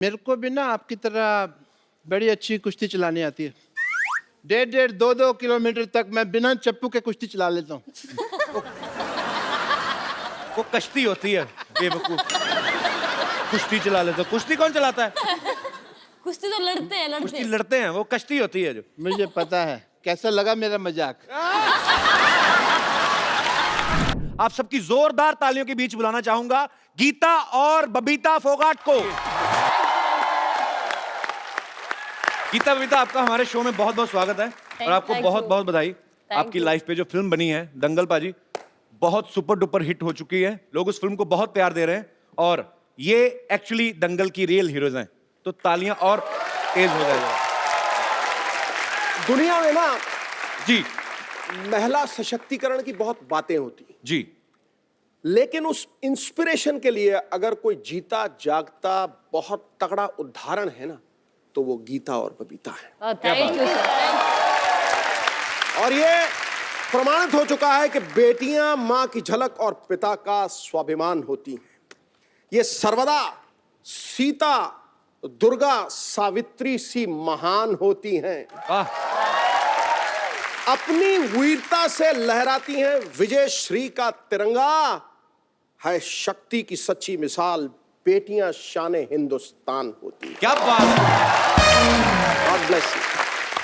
मेरे को भी ना आपकी तरह बड़ी अच्छी कुश्ती चलानी आती है। 1.5 2 किलोमीटर तक मैं बिना चप्पू के कुश्ती चला लेता हूँ। वो कश्ती होती है बेवकूफ। कुश्ती चला लेते हो। कुश्ती कौन चलाता है? कुश्ती तो लड़ते हैं कुश्ती लड़ते लड़ते हैं, वो कश्ती होती है जो। मुझे पता है। कैसा लगा मेरा मजाक? आप सबकी जोरदार तालियों के बीच बुलाना चाहूंगा गीता और बबीता फोगाट को। गीता बबीता, आपका हमारे शो में बहुत बहुत स्वागत है और आपको बहुत बहुत बधाई। आपकी लाइफ पे जो फिल्म बनी है दंगल पाजी, बहुत सुपर डुपर हिट हो चुकी है। लोग उस फिल्म को बहुत प्यार दे रहे हैं और ये एक्चुअली दंगल की रियल हीरोज हैं, तो तालियां और तेज हो जाएगा। दुनिया में ना जी महिला सशक्तिकरण की बहुत बातें होती हैं, जी, लेकिन उस इंस्पिरेशन के लिए अगर कोई जीता जागता बहुत तगड़ा उदाहरण है ना, तो वो गीता और बबीता है। Thank you sir. और ये प्रमाणित हो चुका है कि बेटियां मां की झलक और पिता का स्वाभिमान होती हैं। ये सर्वदा सीता, दुर्गा, सावित्री सी महान होती हैं। अपनी वीरता से लहराती हैं विजय श्री का तिरंगा। है शक्ति की सच्ची मिसाल बेटियां शान हिंदुस्तान होती हैं। क्या बात है। God bless you.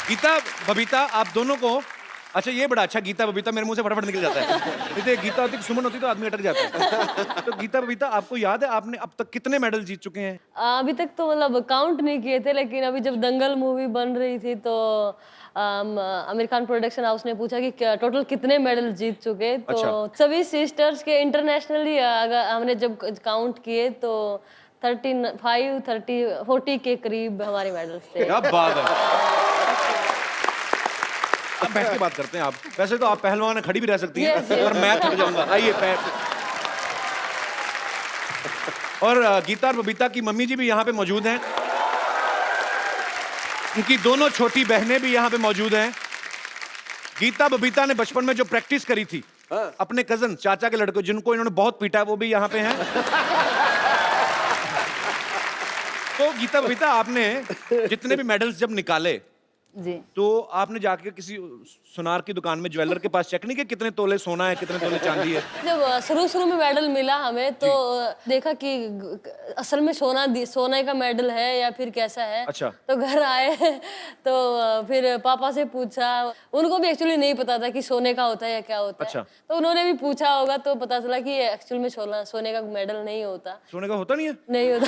Geeta Babita, आप दोनों को, अच्छा ये बड़ा अच्छा, गीता बबीता मेरे मुंह से फटाफट निकल जाता है। नहीं तो गीता होती, सुमन होती तो आदमी अटक जाता है। तो गीता बबीता, आपको याद है आपने अब तक कितने मेडल जीत चुके हैं? अभी तक तो मतलब काउंट नहीं किए थे, लेकिन अभी जब दंगल मूवी बन रही थी तो आमिर खान प्रोडक्शन हाउस ने पूछा कि टोटल कितने मेडल जीत चुके। तो अच्छा। सभी सिस्टर्स के इंटरनेशनली अगर हमने जब काउंट किए तो 35, 30, 40 के करीब हमारे मेडल्स थे। क्या बात है। अब बैठ के बात करते हैं। आप वैसे तो आप पहलवान खड़ी भी रह सकती हैं, Yes, yes. पर मैं थक जाऊंगा। आइए पैर। और गीता और बबीता की मम्मी जी भी यहाँ पे मौजूद हैं। उनकी दोनों छोटी बहनें भी यहाँ पे मौजूद हैं। गीता बबीता ने बचपन में जो प्रैक्टिस करी थी अपने कजन चाचा के लड़के जिनको इन्होंने बहुत पीटा है, वो भी यहाँ पे हैं। तो गीता बबीता, आपने जितने भी मेडल्स जब निकाले जी, तो आपने जाके किसी सुनार की दुकान में ज्वेलर के पास चेक नहीं किया कितने तोले सोना है, कितने तोले चांदी है? जब शुरू में मेडल मिला हमें तो देखा कि असल में सोने का मेडल है या फिर कैसा है। अच्छा। तो घर आए तो फिर पापा से पूछा। उनको भी एक्चुअली नहीं पता था कि सोने का होता है या क्या होता अच्छा। है। तो उन्होंने भी पूछा होगा तो पता चला कि एक्चुअल में सोने का मेडल नहीं होता। सोने का होता नहीं है? नहीं होता।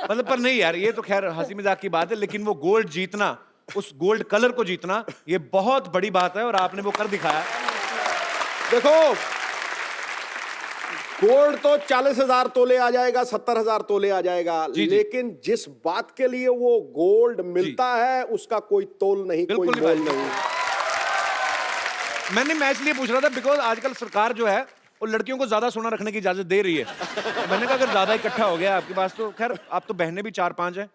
मतलब पर नहीं यार, ये तो खैर हंसी मजाक की बात है, लेकिन वो गोल्ड जीतना, उस गोल्ड कलर को जीतना, ये बहुत बड़ी बात है और आपने वो कर दिखाया। देखो, गोल्ड तो 40,000 तोले आ जाएगा, 70,000 तोले आ जाएगा, जी, जी। लेकिन जिस बात के लिए वो गोल्ड मिलता है उसका कोई तोल नहीं, कोई बिल्कुल मोल नहीं। नहीं। मैं इसलिए पूछ रहा था बिकॉज आजकल सरकार जो है वो लड़कियों को ज्यादा सोना रखने की इजाजत दे रही है। तो मैंने कहा अगर ज्यादा इकट्ठा हो गया आपके पास तो खैर, आप तो बहनें भी 4-5 हैं,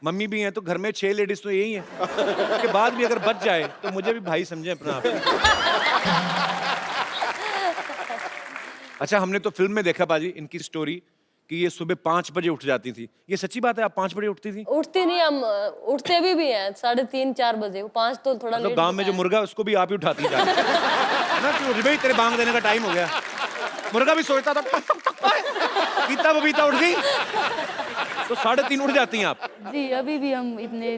मम्मी भी हैं, तो घर में 6 लेडीज तो यही हैं। उसके बाद भी अगर बच जाए तो मुझे भी भाई समझे अपना आप। अच्छा, हमने तो फिल्म में देखा बाजी इनकी स्टोरी कि ये सुबह 5 बजे उठ जाती थी। ये सच्ची बात है, आप 5 बजे उठती थी? उठते नहीं, हम उठते भी हैं 3:30, 4 बजे। 5 तो थोड़ा मतलब लेट गांव में जो मुर्गा है उसको भी आप ही उठाती थी ना, कि भाई तेरे बांग देने का टाइम हो गया। मुर्गा भी सोचता था गीता बबीता उठ गई तो 3:30 उठ जाती हैं आप? जी, अभी भी हम इतने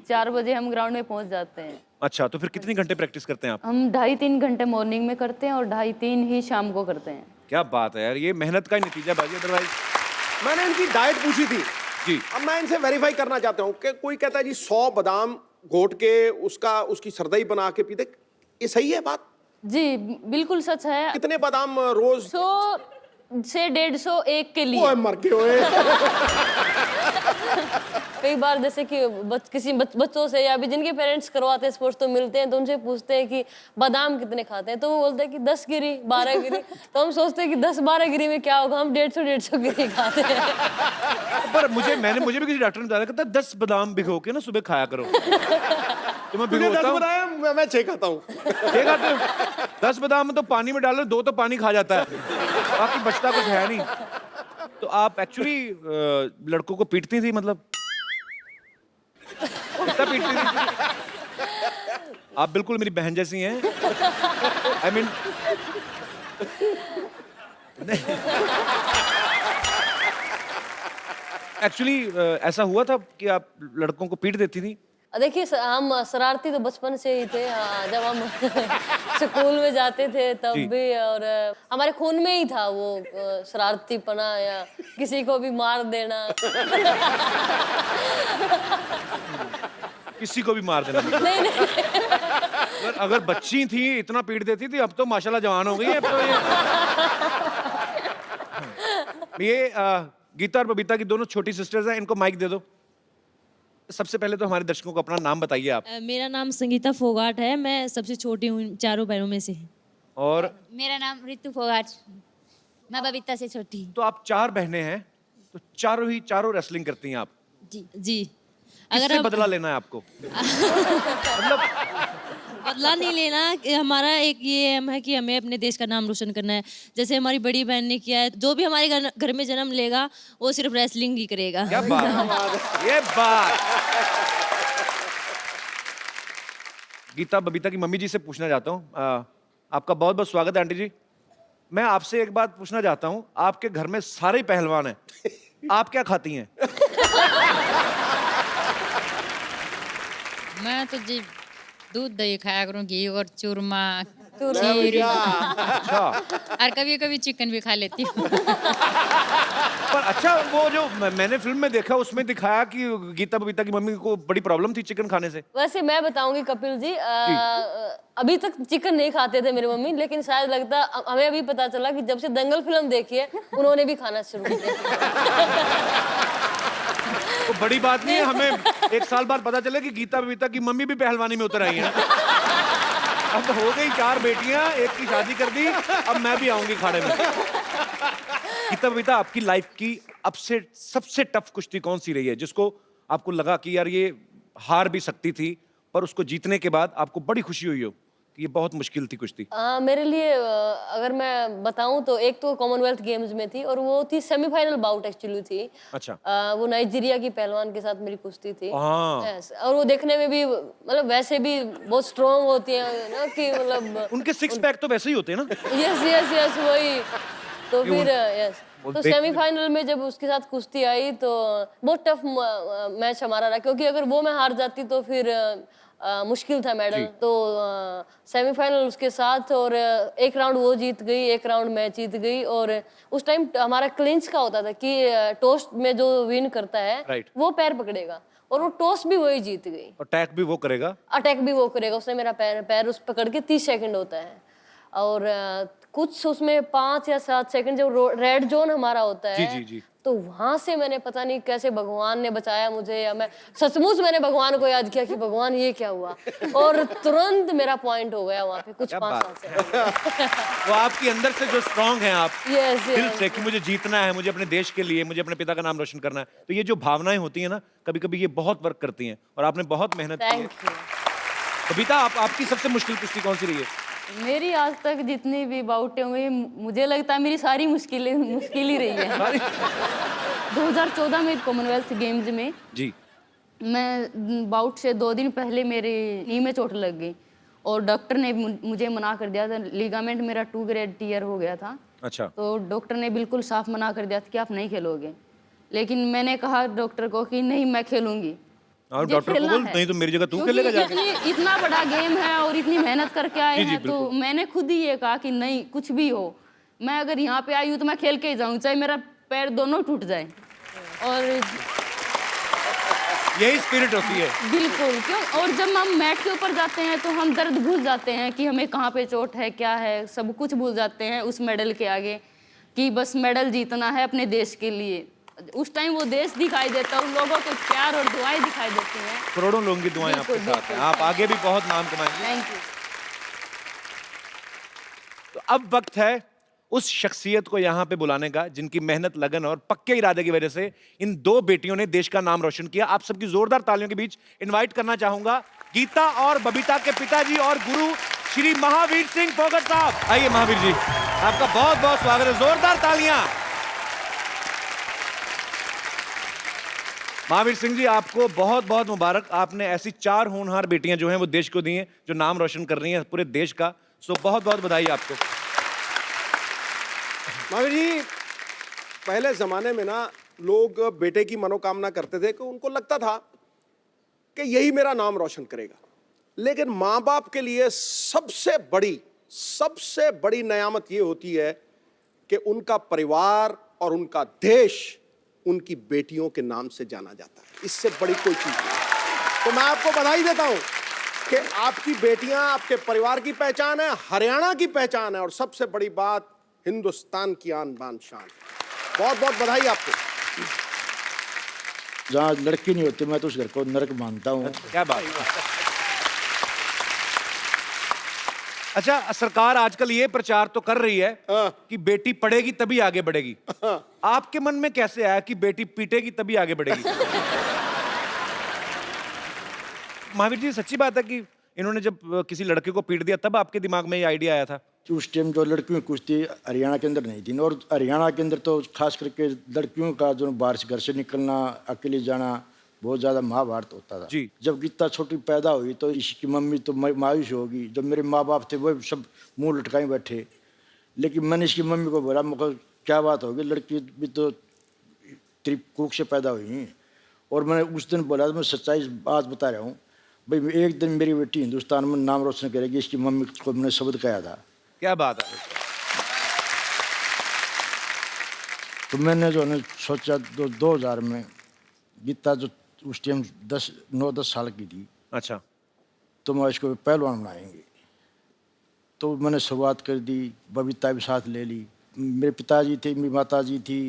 4 बजे हम ग्राउंड में पहुंच जाते हैं। अच्छा, तो फिर कितनी घंटे प्रैक्टिस करते हैं आप? हम 2.5-3 घंटे मॉर्निंग में करते हैं और 2.5-3 ही शाम को करते हैं। क्या बात है यार, ये मेहनत का ही नतीजा बाजी। अदरवाइज मैंने इनकी डाइट पूछी थी जी। अब मैं इनसे वेरीफाई करना चाहता हूँ कि कोई कहता है जी 100 बादाम घोट के उसकी सरदई बना के पीते, ये सही है बात? जी, बिल्कुल सच है। कितने बादाम रोज? 100 से 150 एक के लिए। ओए मर के ओए। कई बार जैसे कि किसी बच्चों से या भी जिनके पेरेंट्स करवाते हैं स्पोर्ट्स तो मिलते हैं, तो उनसे पूछते हैं कि बादाम कितने खाते हैं, तो वो बोलते हैं कि 10 गिरी 12 गिरी। तो हम सोचते हैं कि 10-12 गिरी में क्या होगा, हम 150 गिरी खाते हैं। पर मुझे भी किसी डॉक्टर ने बताया, कहता 10 बादाम भिगो के ना सुबह खाया करो। तो मैं तुझे 10 भिगोता हूँ। बनाया, मैं 6 खाता हूँ। 6 खाते हो? 10 बादाम में तो पानी में डालो 2 तो पानी खा जाता है, बाकी बचता कुछ है नहीं। तो आप एक्चुअली लड़कों को पीटती थी, मतलब कितना पीटती थी? आप बिल्कुल मेरी बहन जैसी हैं। आई मीन एक्चुअली ऐसा हुआ था कि आप लड़कों को पीट देती थी? देखिए हम शरारती तो बचपन से ही थे। जब हम स्कूल में जाते थे तब जी। भी, और हमारे खून में ही था वो शरारतीपना या किसी को भी मार देना। किसी को भी मार देना? नहीं नहीं, अगर बच्ची थी इतना पीट देती थी, अब तो माशाल्लाह जवान हो गई है। अब तो ये गीता और बबीता की दोनों छोटी सिस्टर्स हैं, इनको माइक दे दो। सबसे पहले तो हमारे दर्शकों को अपना नाम बताइए आप। मेरा नाम संगीता फोगाट है, मैं सबसे छोटी हूँ चारों बहनों में से। और मेरा नाम रितु फोगाट, मैं बबीता से छोटी हूँ। तो आप 4 बहनें हैं, तो चारों रेसलिंग करती हैं आप। जी किससे आप बदला लेना है आपको? बदला नहीं लेना, कि हमारा एक ये एम है कि हमें अपने देश का नाम रोशन करना है। जैसे हमारी बड़ी बहन ने किया है, जो भी हमारे घर में जन्म लेगा वो सिर्फ रेसलिंग ही करेगा। क्या बात, ये बात। गीता बबीता की मम्मी जी से पूछना चाहता हूँ, आपका बहुत बहुत स्वागत है आंटी जी। मैं आपसे एक बात पूछना चाहता हूँ, आपके घर में सारे पहलवान हैं, आप क्या खाती हैं? मैं तो जी दूध दही खाया करूँ, घी और चूरमा, खीर। अच्छा, और कभी कभी चिकन भी खा लेती हूँ। पर अच्छा वो जो मैंने फिल्म में देखा उसमें दिखाया कि गीता बबीता की मम्मी को बड़ी प्रॉब्लम थी चिकन खाने से। वैसे मैं बताऊंगी कपिल जी, अभी तक चिकन नहीं खाते थे मेरी मम्मी, लेकिन शायद लगता हमें अभी पता चला कि जब से दंगल फिल्म देखी है उन्होंने भी खाना शुरू किया। तो बड़ी बात नहीं है, हमें 1 साल बाद पता चले कि गीता बबीता की मम्मी भी पहलवानी में उतर आई है। अब हो गई 4 बेटियां, एक की शादी कर दी, अब मैं भी आऊंगी खाड़े में। गीता बबीता, आपकी लाइफ की अब से सबसे टफ कुश्ती कौन सी रही है, जिसको आपको लगा कि यार ये हार भी सकती थी, पर उसको जीतने के बाद आपको बड़ी खुशी हुई हो कि ये बहुत मुश्किल थी कुश्ती? मेरे लिए अगर मैं बताऊं तो एक तो कॉमनवेल्थ गेम्स में थी, और वो थी सेमीफाइनल बाउट एक्चुअली थी। अच्छा। वो नाइजीरिया की पहलवान के साथ मेरी कुश्ती थी। हाँ। Yes, और वो देखने में भी मतलब वैसे भी बहुत स्ट्रॉन्ग होती है ना, कि मतलब उनके 6 पैक तो वैसे ही होते हैं ना? यस यस यस वही। तो फिर यस, वो तो देख- सेमीफाइनल में जब उसके साथ कुश्ती आई तो बहुत टफ मैच हमारा रहा, क्योंकि अगर वो मैं हार जाती तो फिर मुश्किल था मेडल। तो सेमीफाइनल उसके साथ, और एक राउंड वो जीत गई, एक राउंड मैं जीत गई। और उस टाइम हमारा क्लिंच का होता था कि टॉस में जो विन करता है Right. वो पैर पकड़ेगा, और वो टॉस भी वही जीत गई, अटैक भी वो करेगा। अटैक भी वो करेगा। उसने मेरा पैर उस पकड़ के 30 सेकंड होता है, और कुछ उसमें 5 या 7 सेकंड जो रेड जोन हमारा होता है। जी, जी। तो वहां से मैंने पता नहीं कैसे भगवान ने बचाया मुझे, या मैं सचमुच मैंने भगवान को याद किया कि भगवान ये क्या हुआ, और तुरंत मेरा पॉइंट हो गया वहां पे कुछ क्या 5-7 बात। सेकंड। वो आपकी अंदर से जो स्ट्रांग हैं आप, यस दिल यस से कि मुझे जीतना है, मुझे अपने देश के लिए, मुझे अपने पिता का नाम रोशन करना है, तो ये जो भावनाएं होती हैं ना, कभी कभी ये बहुत वर्क करती हैं, और आपने बहुत मेहनत की है। Thank you. बबीता, आपकी सबसे मुश्किल कुश्ती कौन सी रही है? मेरी आज तक जितनी भी बाउटें हुई, मुझे लगता है मेरी सारी मुश्किल ही रही है। 2014 में कॉमनवेल्थ गेम्स में जी। मैं बाउट से 2 दिन पहले मेरी नी में चोट लग गई, और डॉक्टर ने मुझे मना कर दिया था। लिगामेंट मेरा 2 ग्रेड टीयर हो गया था। अच्छा। तो डॉक्टर ने बिल्कुल साफ मना कर दिया था कि आप नहीं खेलोगे, लेकिन मैंने कहा डॉक्टर को कि नहीं, मैं खेलूंगी। और मुझे डॉक्टर को खेलना बोल, है। नहीं तो मेरी जगह तू क्योंकि खेलेगा जाके। इतना बड़ा गेम है और इतनी मेहनत करके आए जी, जी, हैं, तो बिल्कुल। मैंने खुद ही ये कहा कि नहीं, कुछ भी हो, मैं अगर यहाँ पे आई हूँ तो मैं खेल के ही जाऊँ, चाहे मेरा पैर दोनों टूट जाए। और यही स्पिरिट होती है। बिल्कुल, क्यों, और जब हम मैट के ऊपर जाते हैं तो हम दर्द भूल जाते हैं कि हमें कहाँ पे चोट है, क्या है, सब कुछ भूल जाते हैं उस मेडल के आगे, कि बस मेडल जीतना है अपने देश के लिए। उस टाइम वो देश दिखाई देता है, उन लोगों के प्यार और दुआएं दिखाई देती हैं। करोड़ों लोगों की दुआएं आपके बिल्कुल, साथ हैं, बिल्कुल। आप आगे भी बहुत नाम कमाएंगे। Thank you. तो अब वक्त है उस शख्सियत को यहाँ पे बुलाने का जिनकी मेहनत, लगन और पक्के इरादे की वजह से इन 2 बेटियों ने देश का नाम रोशन किया। आप सबकी जोरदार तालियों के बीच इनवाइट करना चाहूंगा गीता और बबीता के पिताजी और गुरु श्री महावीर सिंह फोगाट साहब। आइए महावीर जी, आपका बहुत बहुत स्वागत है, जोरदार तालियां। महावीर सिंह जी, आपको बहुत बहुत मुबारक। आपने ऐसी 4 होनहार बेटियां जो हैं वो देश को दी हैं, जो नाम रोशन कर रही हैं पूरे देश का। सो बहुत बहुत बधाई आपको। महावीर जी, पहले जमाने में ना लोग बेटे की मनोकामना करते थे कि उनको लगता था कि यही मेरा नाम रोशन करेगा, लेकिन माँ बाप के लिए सबसे बड़ी नेयामत ये होती है कि उनका परिवार और उनका देश उनकी बेटियों के नाम से जाना जाता है। इससे बड़ी कोई चीज नहीं। तो मैं आपको बधाई देता हूं कि आपकी बेटियां आपके परिवार की पहचान है, हरियाणा की पहचान है, और सबसे बड़ी बात, हिंदुस्तान की आन बान शान। बहुत बहुत बधाई आपको। जहाँ लड़की नहीं होती मैं तो उस घर को नरक मानता हूँ। क्या बात। अच्छा, सरकार आजकल ये प्रचार तो कर रही है कि बेटी पढ़ेगी तभी आगे बढ़ेगी। आपके मन में कैसे आया कि बेटी पीटेगी तभी आगे बढ़ेगी? महावीर जी, सच्ची बात है कि इन्होंने जब किसी लड़के को पीट दिया तब आपके दिमाग में ये आइडिया आया था? उस टाइम जो लड़कियों की कुश्ती हरियाणा के अंदर नहीं थी, और हरियाणा के अंदर तो खास करके लड़कियों का जो बाहर से घर से निकलना, अकेले जाना बहुत ज़्यादा महाभारत होता था जी। जब गीता छोटी पैदा हुई तो इसकी मम्मी तो मायूस होगी। जब मेरे माँ बाप थे वो सब मुंह लटकाए बैठे, लेकिन मैंने इसकी मम्मी को बोला, मुझे क्या बात होगी, लड़की भी तो त्रिकुक से पैदा हुई हैं। और मैंने उस दिन बोला, मैं सच्चाई बात बता रहा हूँ भाई, एक दिन मेरी बेटी हिंदुस्तान में नाम रोशन करेगी। इसकी मम्मी को मैंने शब्द कहा था। क्या बात है। तो मैंने जो है सोचा 2000 में गीता जो उस टाइम 9-10 साल की थी, अच्छा, तो मैं इसको पहलवान बनाएंगे। तो मैंने शुरुआत कर दी, बबीता भी साथ ले ली। मेरे पिताजी थे, मेरी माता जी थी,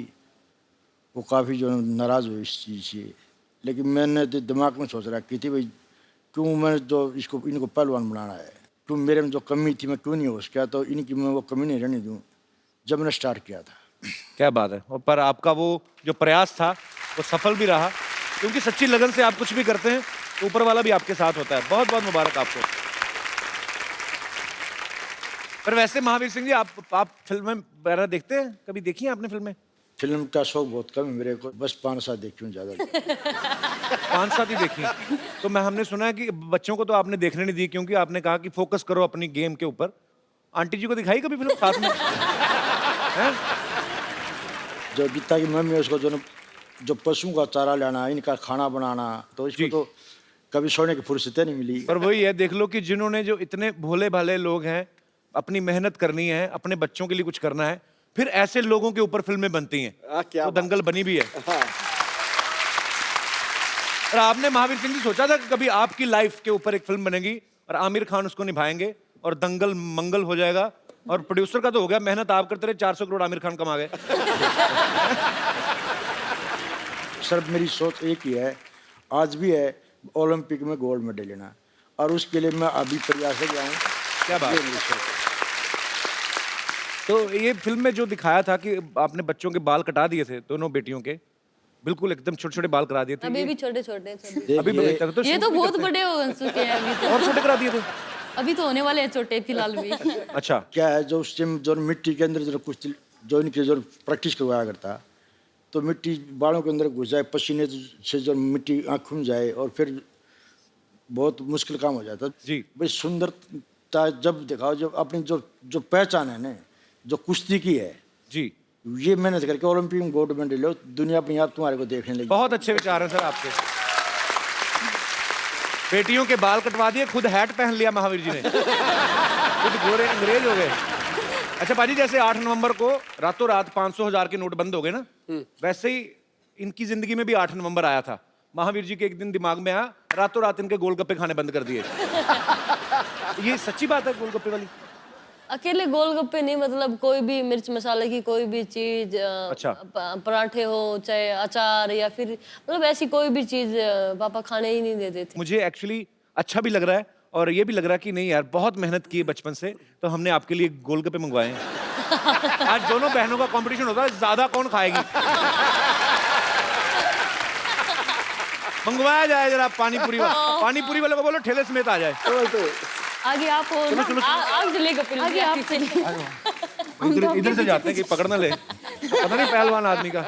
वो काफ़ी जो नाराज़ हुए इस चीज़ से। लेकिन मैंने तो दिमाग में सोच रखी थी भाई, क्यों मैंने जो इनको पहलवान बनाना है, क्यों मेरे में जो कमी थी मैं क्यों नहीं हो सका, तो इनकी मैं वो कमी नहीं रहने दूँ, जब मैंने स्टार्ट किया था। क्या बात है। और पर आपका वो जो प्रयास था वो सफल भी रहा, क्योंकि सच्ची लगन से आप कुछ भी करते हैं तो ऊपर वाला भी आपके साथ होता है। बहुत बहुत मुबारक आपको। पर वैसे महावीर सिंह जी, आप फिल्में वगैरह देखते हैं? कभी देखी हैं आपने फिल्में? फिल्म का शौक बहुत कम है मेरे को, बस 5-7 देखी हूँ ज़्यादा। 5-7 ही देखी। तो हमने सुना है कि बच्चों को तो आपने देखने नहीं दी, क्योंकि आपने कहा कि फोकस करो अपनी गेम के ऊपर। आंटी जी को दिखाई कभी फिल्म साथ में? हैं? जो गीता की मम्मी है उसको जो पशुओं का चारा लाना, इनका खाना बनाना, तो इसको तो कभी सोने की फुर्सत नहीं मिली। पर वही है, देख लो कि जिन्होंने, जो इतने भोले भाले लोग हैं, अपनी मेहनत करनी है, अपने बच्चों के लिए कुछ करना है, फिर ऐसे लोगों के ऊपर फिल्में बनती हैं। क्या तो दंगल बनी भी है। हाँ। और आपने महावीर सिंह जी सोचा था कि कभी आपकी लाइफ के ऊपर एक फिल्म बनेगी और आमिर खान उसको निभाएंगे और दंगल मंगल हो जाएगा? और प्रोड्यूसर का तो हो गया, मेहनत आप करते रहे, 400 करोड़ आमिर खान कमा गए। सर मेरी सोच एक ही है, आज भी है, ओलंपिक में गोल्ड मेडल लेना, और उसके लिए मैं अभी प्रयास कर रहा हूँ। क्या बात है। तो ये फिल्म में जो दिखाया था कि आपने बच्चों के बाल कटा दिए थे, दोनों बेटियों के, बिल्कुल एकदम छोटे छोटे बाल करा दिए थे। अभी भी छोटे छोटे अभी भी तक तो ये तो बहुत बड़े हो चुके हैं अभी तो। और छोटे करा दिए थे। अभी तो होने वाले हैं छोटे फिलहाल भी। अच्छा, क्या है, जो उस टाइम जो मिट्टी के अंदर जो कुछ जो इनकी जो प्रैक्टिस करवाया करता, तो मिट्टी बालों के अंदर घुस जाए, पसीने से जो मिट्टी आँखों में जाए, और फिर बहुत मुश्किल काम हो जाता जी। भाई। सुंदरता जब दिखाओ, जब अपनी जो पहचान है ना, जो कुश्ती की है जी, ये मेहनत करके ओलंपिक में गोल्ड मेडल लो, दुनिया अपने आप तुम्हारे को देखने लगी। बहुत अच्छे विचार हैं सर आपके। बेटियों के बाल कटवा दिए, खुद हैट पहन लिया महावीर जी ने, खुद गोरे अंग्रेज हो गए। अच्छा पाजी, जैसे 8 नवंबर को रातों रात 500,000 के नोट बंद हो गए ना, वैसे ही इनकी जिंदगी में भी 8 नवंबर आया था। महावीर जी के एक दिन दिमाग में आया, रातों रात इनके गोलगप्पे खाने बंद कर दिए। ये सच्ची बात है गोलगप्पे वाली? अकेले गोलगप्पे नहीं, मतलब कोई भी मिर्च मसाले की कोई भी चीज, अच्छा। पराठे हो, चाहे अचार, या फिर मतलब ऐसी कोई भी चीज पापा खाने ही नहीं देते थे। मुझे एक्चुअली अच्छा भी लग रहा है और ये भी लग रहा है कि नहीं यार, बहुत मेहनत की है बचपन से, तो हमने आपके लिए गोलगप्पे मंगवाए हैं। आज दोनों बहनों का कंपटीशन होता है, ज्यादा कौन खाएगी। मंगवाया जाए जरा पानीपुरी वाले को बोलो ठेले समेत आ जाए। आगे आप हो ना, आप चले गप्पे, आगे आप चले। इधर से जाते हैं कि पकड़ ना ले, पता नहीं पहलवान आदमी का।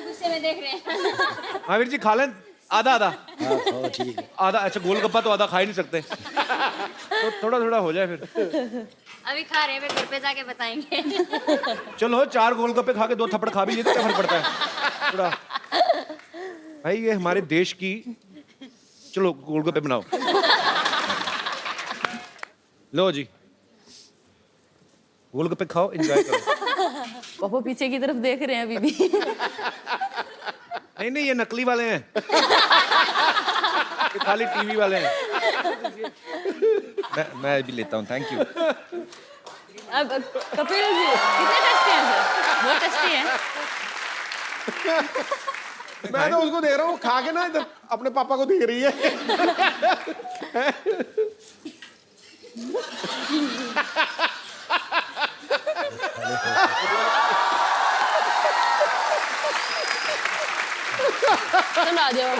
गुस्से में देख रहे हैं। महावीर जी खा लें आधा आधा हाँ खाओ ठीक है। आधा। अच्छा गोलगप्पा तो आधा खा ही नहीं सकते, तो थोड़ा थोड़ा हो जाए फिर। अभी खा रहे हैं, घर पे जाके बताएंगे। चलो 4 गोलगप्पे खा के 2 थप्पड़ खा भी लिए तो क्या फर्क पड़ता है थोड़ा। भाई ये हमारे देश की, चलो गोलगप्पे बनाओ। लो जी गोलगप्पे खाओ, एंजॉय करो। पापा पीछे की तरफ देख रहे हैं अभी भी। नहीं नहीं ये नकली वाले हैं, ये खाली टीवी वाले हैं। मैं भी लेता हूँ, थैंक यू। अब कपिल जी कितने टेस्टी हैं सर? बहुत टेस्टी हैं। मैं तो उसको देख रहा हूँ खा के ना, इधर अपने पापा को देख रही है। पसंद आ जाओ।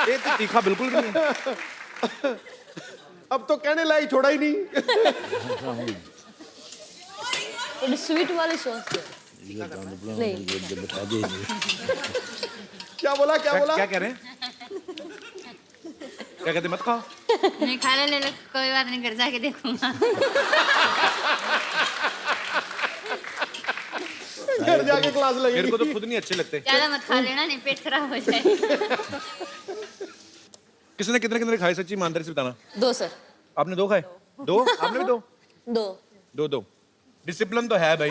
ये तो तीखा बिल्कुल भी नहीं है। अब तो कहने लायक छोड़ा ही नहीं। थोड़ी स्वीट वाली सॉस नहीं। बैठा दे। क्या बोला क्या बोला? क्या कह रहे हैं? क्या कहते मत खाओ? नहीं खा ले, कोई बात नहीं, घर जाके देखूंगा। घर जाके क्लास मेरे लगेगी। को तो खुद नहीं अच्छे लगते। ज्यादा मत खा लेना, नहीं पेट खराब हो जाए। किसने कितने कितने खाए, सच्ची ईमानदारी से बताना। 2 सर। आपने 2 खाए? 2? आपने भी 2? 2। 2 डिसिप्लिन तो है भाई।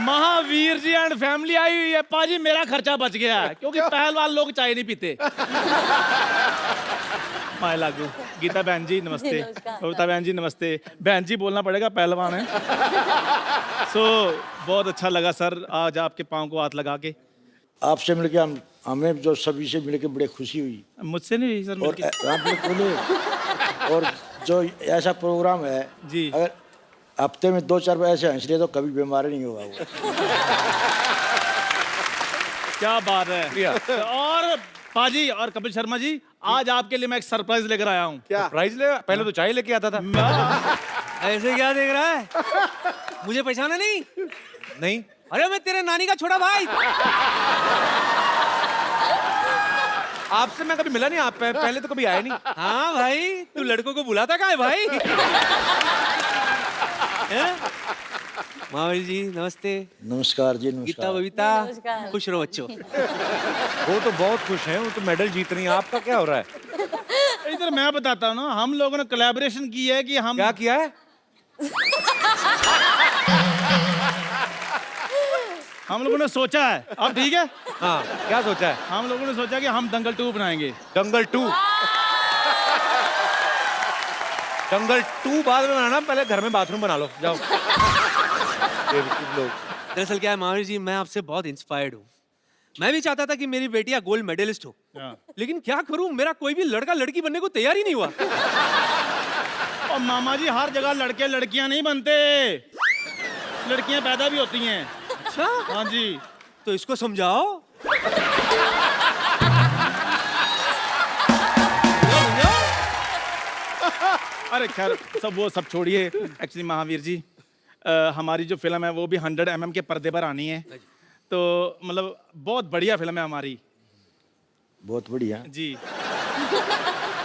Mahavir ji and family I हुई है। पाजी मेरा खर्चा बच गया है क्योंकि पहलवान लोग चाय नहीं पीते। माय लागू। गीता बहन जी नमस्ते। नमस्कार। कविता बहन जी नमस्ते। बहन जी बोलना पड़ेगा, पहलवान है। बहुत अच्छा लगा सर आज आपके पाँव को हाथ लगा के। आपसे मिलके हमें जो सभी से मिलके बड़े खुशी हुई। मुझसे नहीं हुई सर और मिलके। आपने बोले और जो ऐसा प्रोग्राम है जी। अगर हफ्ते में 2-4 बार ऐसे हंस रहे तो कभी बीमार नहीं होगा वो। क्या बात है। और पाजी और कपिल शर्मा जी, आज आपके लिए मैं एक सरप्राइज लेकर आया हूँ। क्या? प्राइज ले, पहले तो चाय लेके आता था। ऐसे क्या देख रहा है? मुझे पहचाना नहीं? नहीं अरे मैं तेरे नानी का छोटा भाई। आपसे मैं कभी मिला नहीं, आप पहले तो कभी आए नहीं। हाँ भाई, तू लड़कों को बुलाता कहाँ है भाई? महावीर जी नमस्ते। नमस्कार जी गीता नमस्कार। बबीता नमस्कार। खुश रहो बच्चों। वो तो बहुत खुश हैं, वो तो मेडल जीत रही हैं। आपका क्या हो रहा है? इधर मैं बताता हूँ ना, हम लोगों ने कोलैबोरेशन की है कि हम क्या किया है? हम लोगों ने सोचा है। अब ठीक है, हाँ क्या सोचा है? हम लोगों ने सोचा कि हम दंगल 2 बनाएंगे। दंगल 2। दंगल 2 बाद में बनाना, पहले घर में बाथरूम बना लो, जाओ। लोग दरअसल क्या है महावीर जी, मैं आपसे बहुत इंस्पायर्ड हूँ। मैं भी चाहता था कि मेरी बेटियां गोल्ड मेडलिस्ट हो, लेकिन क्या करूं, मेरा कोई भी लड़का लड़की बनने को तैयार ही नहीं हुआ। और मामा जी हर जगह लड़के लड़कियां नहीं बनते, लड़कियां पैदा भी होती हैं। अच्छा हाँ जी। तो इसको समझाओ। अरे खैर वो सब छोड़िए। एक्चुअली महावीर जी हमारी जो फिल्म है वो भी 100 mm के पर्दे पर आनी है, तो मतलब बहुत बढ़िया फिल्म है हमारी। बहुत बढ़िया जी।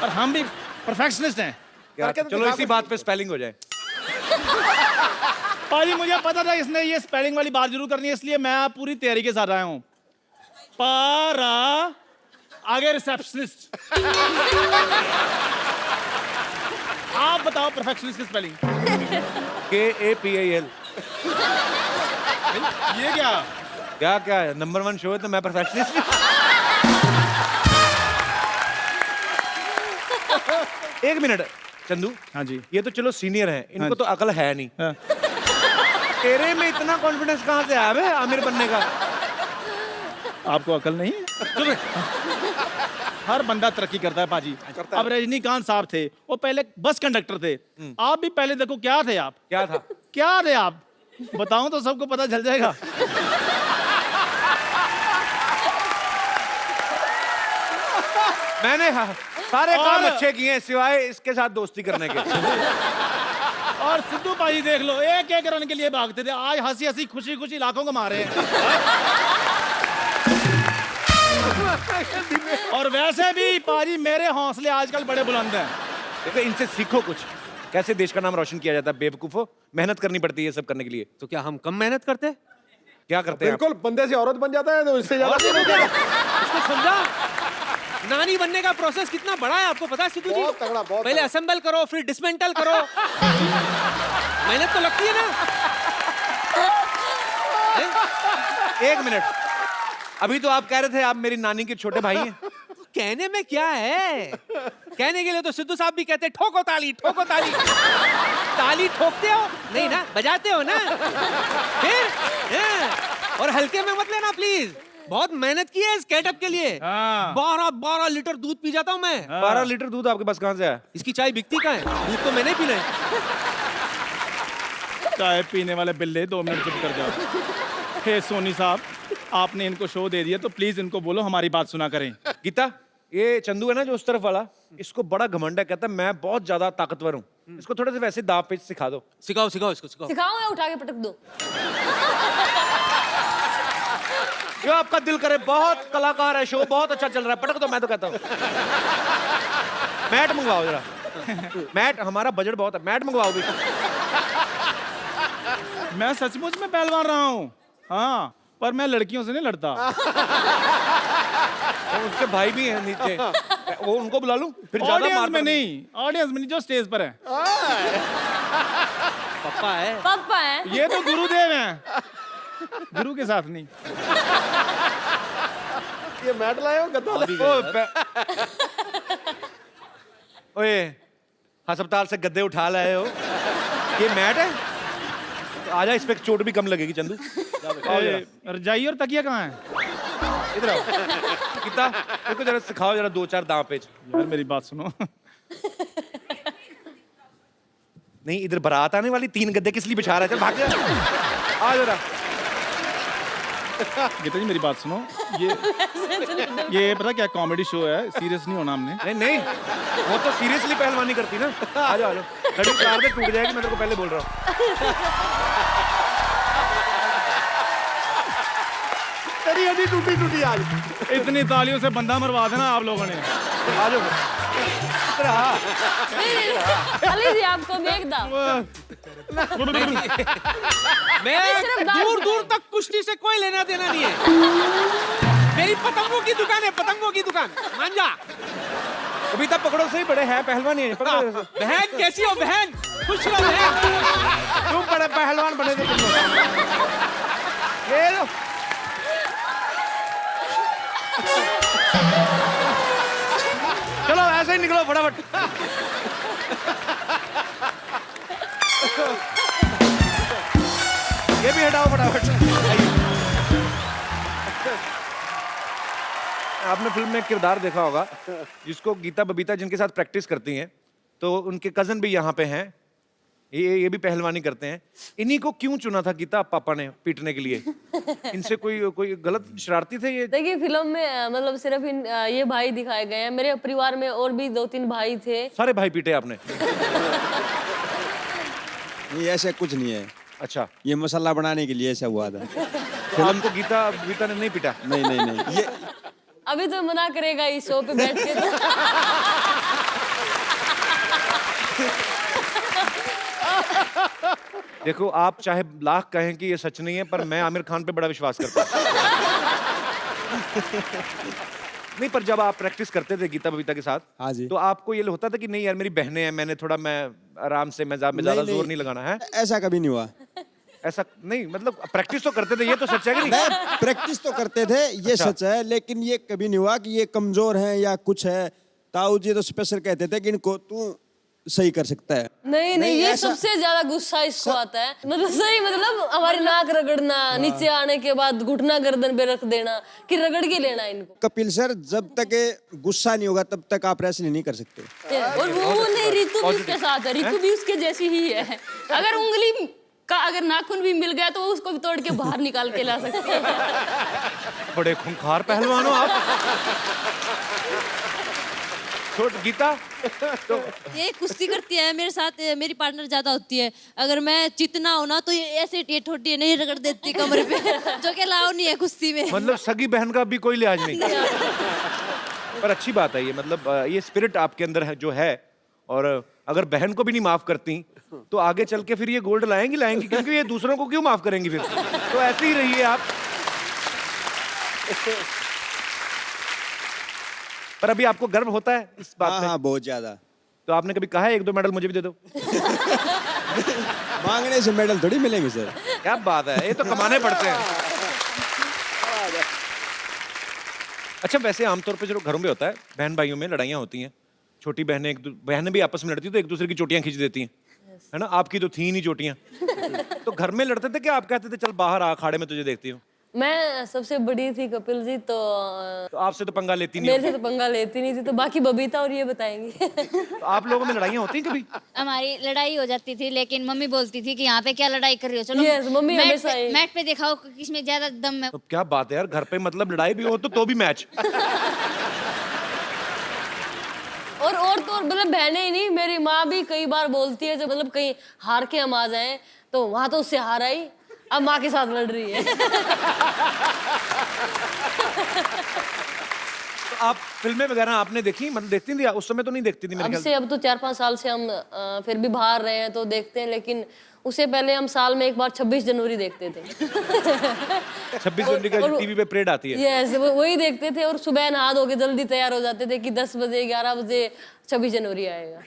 और हम भी परफेक्शनिस्ट हैं। क्या? चलो इसी बात पे स्पेलिंग हो जाए। पाजी मुझे पता था इसने ये स्पेलिंग वाली बात जरूर करनी है, इसलिए मैं पूरी तैयारी के साथ आया हूँ। पारा आगे रिसेप्शनिस्ट। आप बताओ परफेक्शनिस्ट की स्पेलिंग। KAPIL। ये क्या? क्या क्या है? नंबर 1 शो है तो मैं परफेक्शनिस्ट। एक मिनट चंदू। हाँ जी। ये तो चलो सीनियर हैं, इनको तो अकल है नहीं। हाँ। तेरे में इतना कॉन्फिडेंस कहाँ से आया बे आमिर बनने का? आपको अकल नहीं है? हर बंदा तरक्की करता है पाजी। अब रजनीकांत साहब थे, वो पहले बस कंडक्टर थे। आप भी पहले देखो क्या थे आप? क्या था? क्या थे आप? बताऊं तो सबको पता चल जाएगा। मैंने सारे काम अच्छे किए हैं सिवाय इसके साथ दोस्ती करने के। और सिद्धू भाई देख लो, एक एक रन के लिए भागते थे, आज हंसी हंसी खुशी खुशी लाखों कमा रहे हैं। और वैसे भी पाजी मेरे हौसले आजकल बड़े बुलंद हैं। देखो इनसे सीखो कुछ, कैसे देश का नाम रोशन किया जाता है। बेवकूफो, मेहनत करनी पड़ती है सब करने के लिए। तो क्या हम कम मेहनत करते हैं? क्या करते हैं आप? बिल्कुल, बंदे से औरत बन जाता है तो इससे ज्यादा इसको समझा? नानी बनने का प्रोसेस कितना बड़ा है आपको पता है सिद्धू जी? बहुत तगड़ा, बहुत पहले तगड़ा। असेंबल करो, फिर डिसमेंटल करो। मेहनत तो लगती है ना। एक मिनट, अभी तो आप कह रहे थे आप मेरी नानी के छोटे भाई हैं। कहने में क्या है? कहने के लिए तो सिद्धू साहब भी कहते ठोको ताली, ठोको ताली। ताली ठोकते हो नहीं ना, बजाते हो ना। फिर और हल्के में मत लेना प्लीज, बहुत मेहनत की है इस गेटअप के लिए। 12 लीटर दूध पी जाता हूँ मैं। 12 लीटर दूध आपके पास कहाँ से आया? इसकी चाय बिकती कहाँ है? दूध तो मैंने ही पीना है। चाय पीने वाले बिल्ले 2 मिनट चुप कर जाओ। हे सोनी साहब, आपने इनको शो दे दिया तो प्लीज इनको बोलो हमारी बात सुना करें। गीता, ये चंदू है ना जो उस तरफ वाला, इसको बड़ा घमंड है, कहता है मैं बहुत ज्यादा ताकतवर हूँ। इसको थोड़े से वैसे दांव पेच सिखा दो। सिखाओ सिखाओ इसको, सिखाओ। सिखाऊं या उठा के पटक दो? जो आपका दिल करे, बहुत कलाकार है, शो बहुत अच्छा चल रहा है, पटक दो। मैं तो कहता हूँ मैट मंगवाओ जरा। मैट, हमारा बजट बहुत है, मैट मंगवाओ भी। मैं सचमुच में पहलवान रहा हूँ, हाँ, पर मैं लड़कियों से नहीं लड़ता। और उसके भाई भी हैं नीचे, वो उनको बुला लूं फिर ज्यादा ऑडियंस मार में नहीं, ऑडियंस में नहीं, जो स्टेज पर है। पप्पा है। पापा है। ये तो गुरुदेव हैं, गुरु के साथ नहीं। ये मैट लाए हो गद्दा लाए हो? ओए, अस्पताल से गद्दे उठा लाए हो, ये मैट है? तो आजा, इस पे चोट भी कम लगेगी चंदू। रजाई और तकिया कहाँ है? इधर आओ। कितना देखो जरा, सिखाओ जरा 2-4 दांव पेच। यार मेरी बात सुनो। नहीं, इधर बारात आने वाली, 3 गद्दे किस लिए बिछा रहा है? चल भाग जा, आ जरा। गीता जी मेरी बात सुनो, ये पता क्या कॉमेडी शो है, सीरियस नहीं होना हमने। नहीं नहीं, वो तो सीरियसली पहलवानी करती ना। आ जाओ, घड़ी 4 में टूट जाएगी, मैं तेरे को पहले बोल रहा हूँ। तेरी हड्डी टूटी टूटी आज। इतनी तालियों से बंदा मरवा देना आप लोगों ने। आ जाओ। अली जी आपको भी एक दाव। मैं दूर दूर तक कुश्ती से कोई लेना देना नहीं है। मेरी पतंगों की दुकान है, पतंगों की दुकान, मान जा। अभी तक पकड़ो, सही बड़े हैं पहलवान ही है। पकड़ो। बहन कैसी हो बहन? खुश रहो बहन। तुम बड़े पहलवान बने थे तुम लोग। ये लो। चलो ऐसे ही निकलो फटाफट। ये भी हटाओ फटाफट। आपने फिल्म में एक किरदार देखा होगा जिसको गीता बबीता जिनके साथ प्रैक्टिस करती हैं, तो उनके कजन भी यहाँ पे हैं, ये भी पहलवानी करते हैं। इन्हीं को क्यों चुना था गीता पापा ने पीटने के लिए? इनसे कोई गलत शरारती थे ये? देखिए फिल्म में मतलब सिर्फ ये भाई दिखाए गए हैं। मेरे परिवार में और भी 2-3 भाई थे। सारे भाई पीटे आपने? नहीं, ऐसा कुछ नहीं है। अच्छा, ये मसाला बनाने के लिए ऐसा हुआ था। तो आपको गीता ने नहीं पीटा? नहीं नहीं नहीं, ये अभी तो मना करेगा इस शो पे बैठ के तो। देखो, आप चाहे लाख कहें कि ये सच नहीं है, पर मैं आमिर खान पे बड़ा विश्वास करता हूँ। नहीं, पर जब आप प्रैक्टिस करते थे गीता बबीता के साथ, हाँ जी, तो आपको ये होता था कि नहीं यार मेरी बहनें हैं, मैं आराम से, मैं ज्यादा जोर नहीं लगाना है? ऐसा कभी नहीं हुआ। ऐसा नहीं, मतलब प्रैक्टिस तो करते थे, ये तो सच है कि नहीं? नहीं, प्रैक्टिस तो करते थे, ये अच्छा। सच है, लेकिन ये कभी नहीं हुआ कि ये कमजोर हैं या कुछ है। ताऊ जी तो स्पेशल कहते थे कि इनको तू सही कर सकता है। नहीं नहीं, ये सबसे ज्यादा गुस्सा इसको आता है। मतलब सही, मतलब हमारी नाक रगड़ना, नीचे आने के बाद घुटना गर्दन पे रख देना कि रगड़ के लेना इनको। कपिल सर, जब तक गुस्सा नहीं होगा तब तक आप रेसलिंग नहीं कर सकते। और वो नहीं, रितु भी उसके साथ है, रितु भी उसके जैसी ही है। अगर उंगली का अगर नाखून भी मिल गया तो वो उसको भी तोड़ के बाहर निकाल के ला सकते हैं। बड़े खूंखार पहलवान हो आप। छोट गीता तो ये कुश्ती करती है मेरे साथ, मेरी पार्टनर ज्यादा होती है। अगर मैं चितना हो ना तो ये ऐसे ये ठोटी नहीं रगड़ देती कमर पे, जो कि अलाउ नहीं है कुश्ती में। मतलब सगी बहन का भी कोई लिहाज नहीं। पर अच्छी बात है ये, मतलब ये स्पिरिट आपके अंदर है जो है, और अगर बहन को भी नहीं माफ करती तो आगे चल के फिर ये गोल्ड लाएंगी, क्योंकि ये दूसरों को क्यों माफ करेंगी फिर। तो ऐसे ही रहिए आप। पर अभी आपको गर्व होता है इस बात हाँ पे? हाँ बहुत ज्यादा। तो आपने कभी कहा है 1-2 मेडल मुझे भी दे दो? मांगने से मेडल थोड़ी मिलेंगे सर। क्या बात है, ये तो कमाने पड़ते हैं। अच्छा, वैसे आमतौर पे जो घरों में होता है, बहन भाइयों में लड़ाइयाँ होती हैं, छोटी बहनें भी आपस में लड़ती हैं तो एक दूसरे की चोटियां खींच देती हैं, है ना? आपकी तो थी नहीं चोटियां। तो घर में लड़ते थे क्या आप कहते थे चल बाहर आ, अखाड़े में तुझे देखती हूँ? मैं सबसे बड़ी थी कपिल जी, तो तो आपसे तो पंगा लेती नहीं मेरे से होगी। तो पंगा लेती नहीं थी, तो बाकी बबीता और ये बताएंगी। तो आप लोगों में लड़ाइयाँ होती हैं कभी? हमारी लड़ाई हो जाती थी, लेकिन मम्मी बोलती थी कि यहाँ पे क्या लड़ाई कर रही हो, चलो Yes, मम्मी हमेशा ही। मैट पे दिखाओ किसमें ज्यादा दम है। तो क्या बात है यार, घर पे मतलब लड़ाई भी हो तो भी मैच। और तो और मतलब बहनें ही नहीं, मेरी माँ भी कई बार बोलती है, जब मतलब कहीं हार के हम आ जाएं तो वहां तो उससे हार आई, अब माँ के साथ लड़ रही है। तो आप फिल्में वगैरह आपने देखी, मतलब देखती थी उस समय? तो नहीं देखती थी मेरे अब ख्याल से, अब तो 4-5 साल से हम फिर भी बाहर रहे हैं तो देखते हैं, लेकिन उससे पहले हम साल में एक बार 26 जनवरी देखते थे। 26 जनवरी का टीवी पे परेड आती है। यस, वही देखते थे, और सुबह नहा धो के जल्दी तैयार हो जाते थे कि 10 बजे 11 बजे 26 जनवरी आएगा।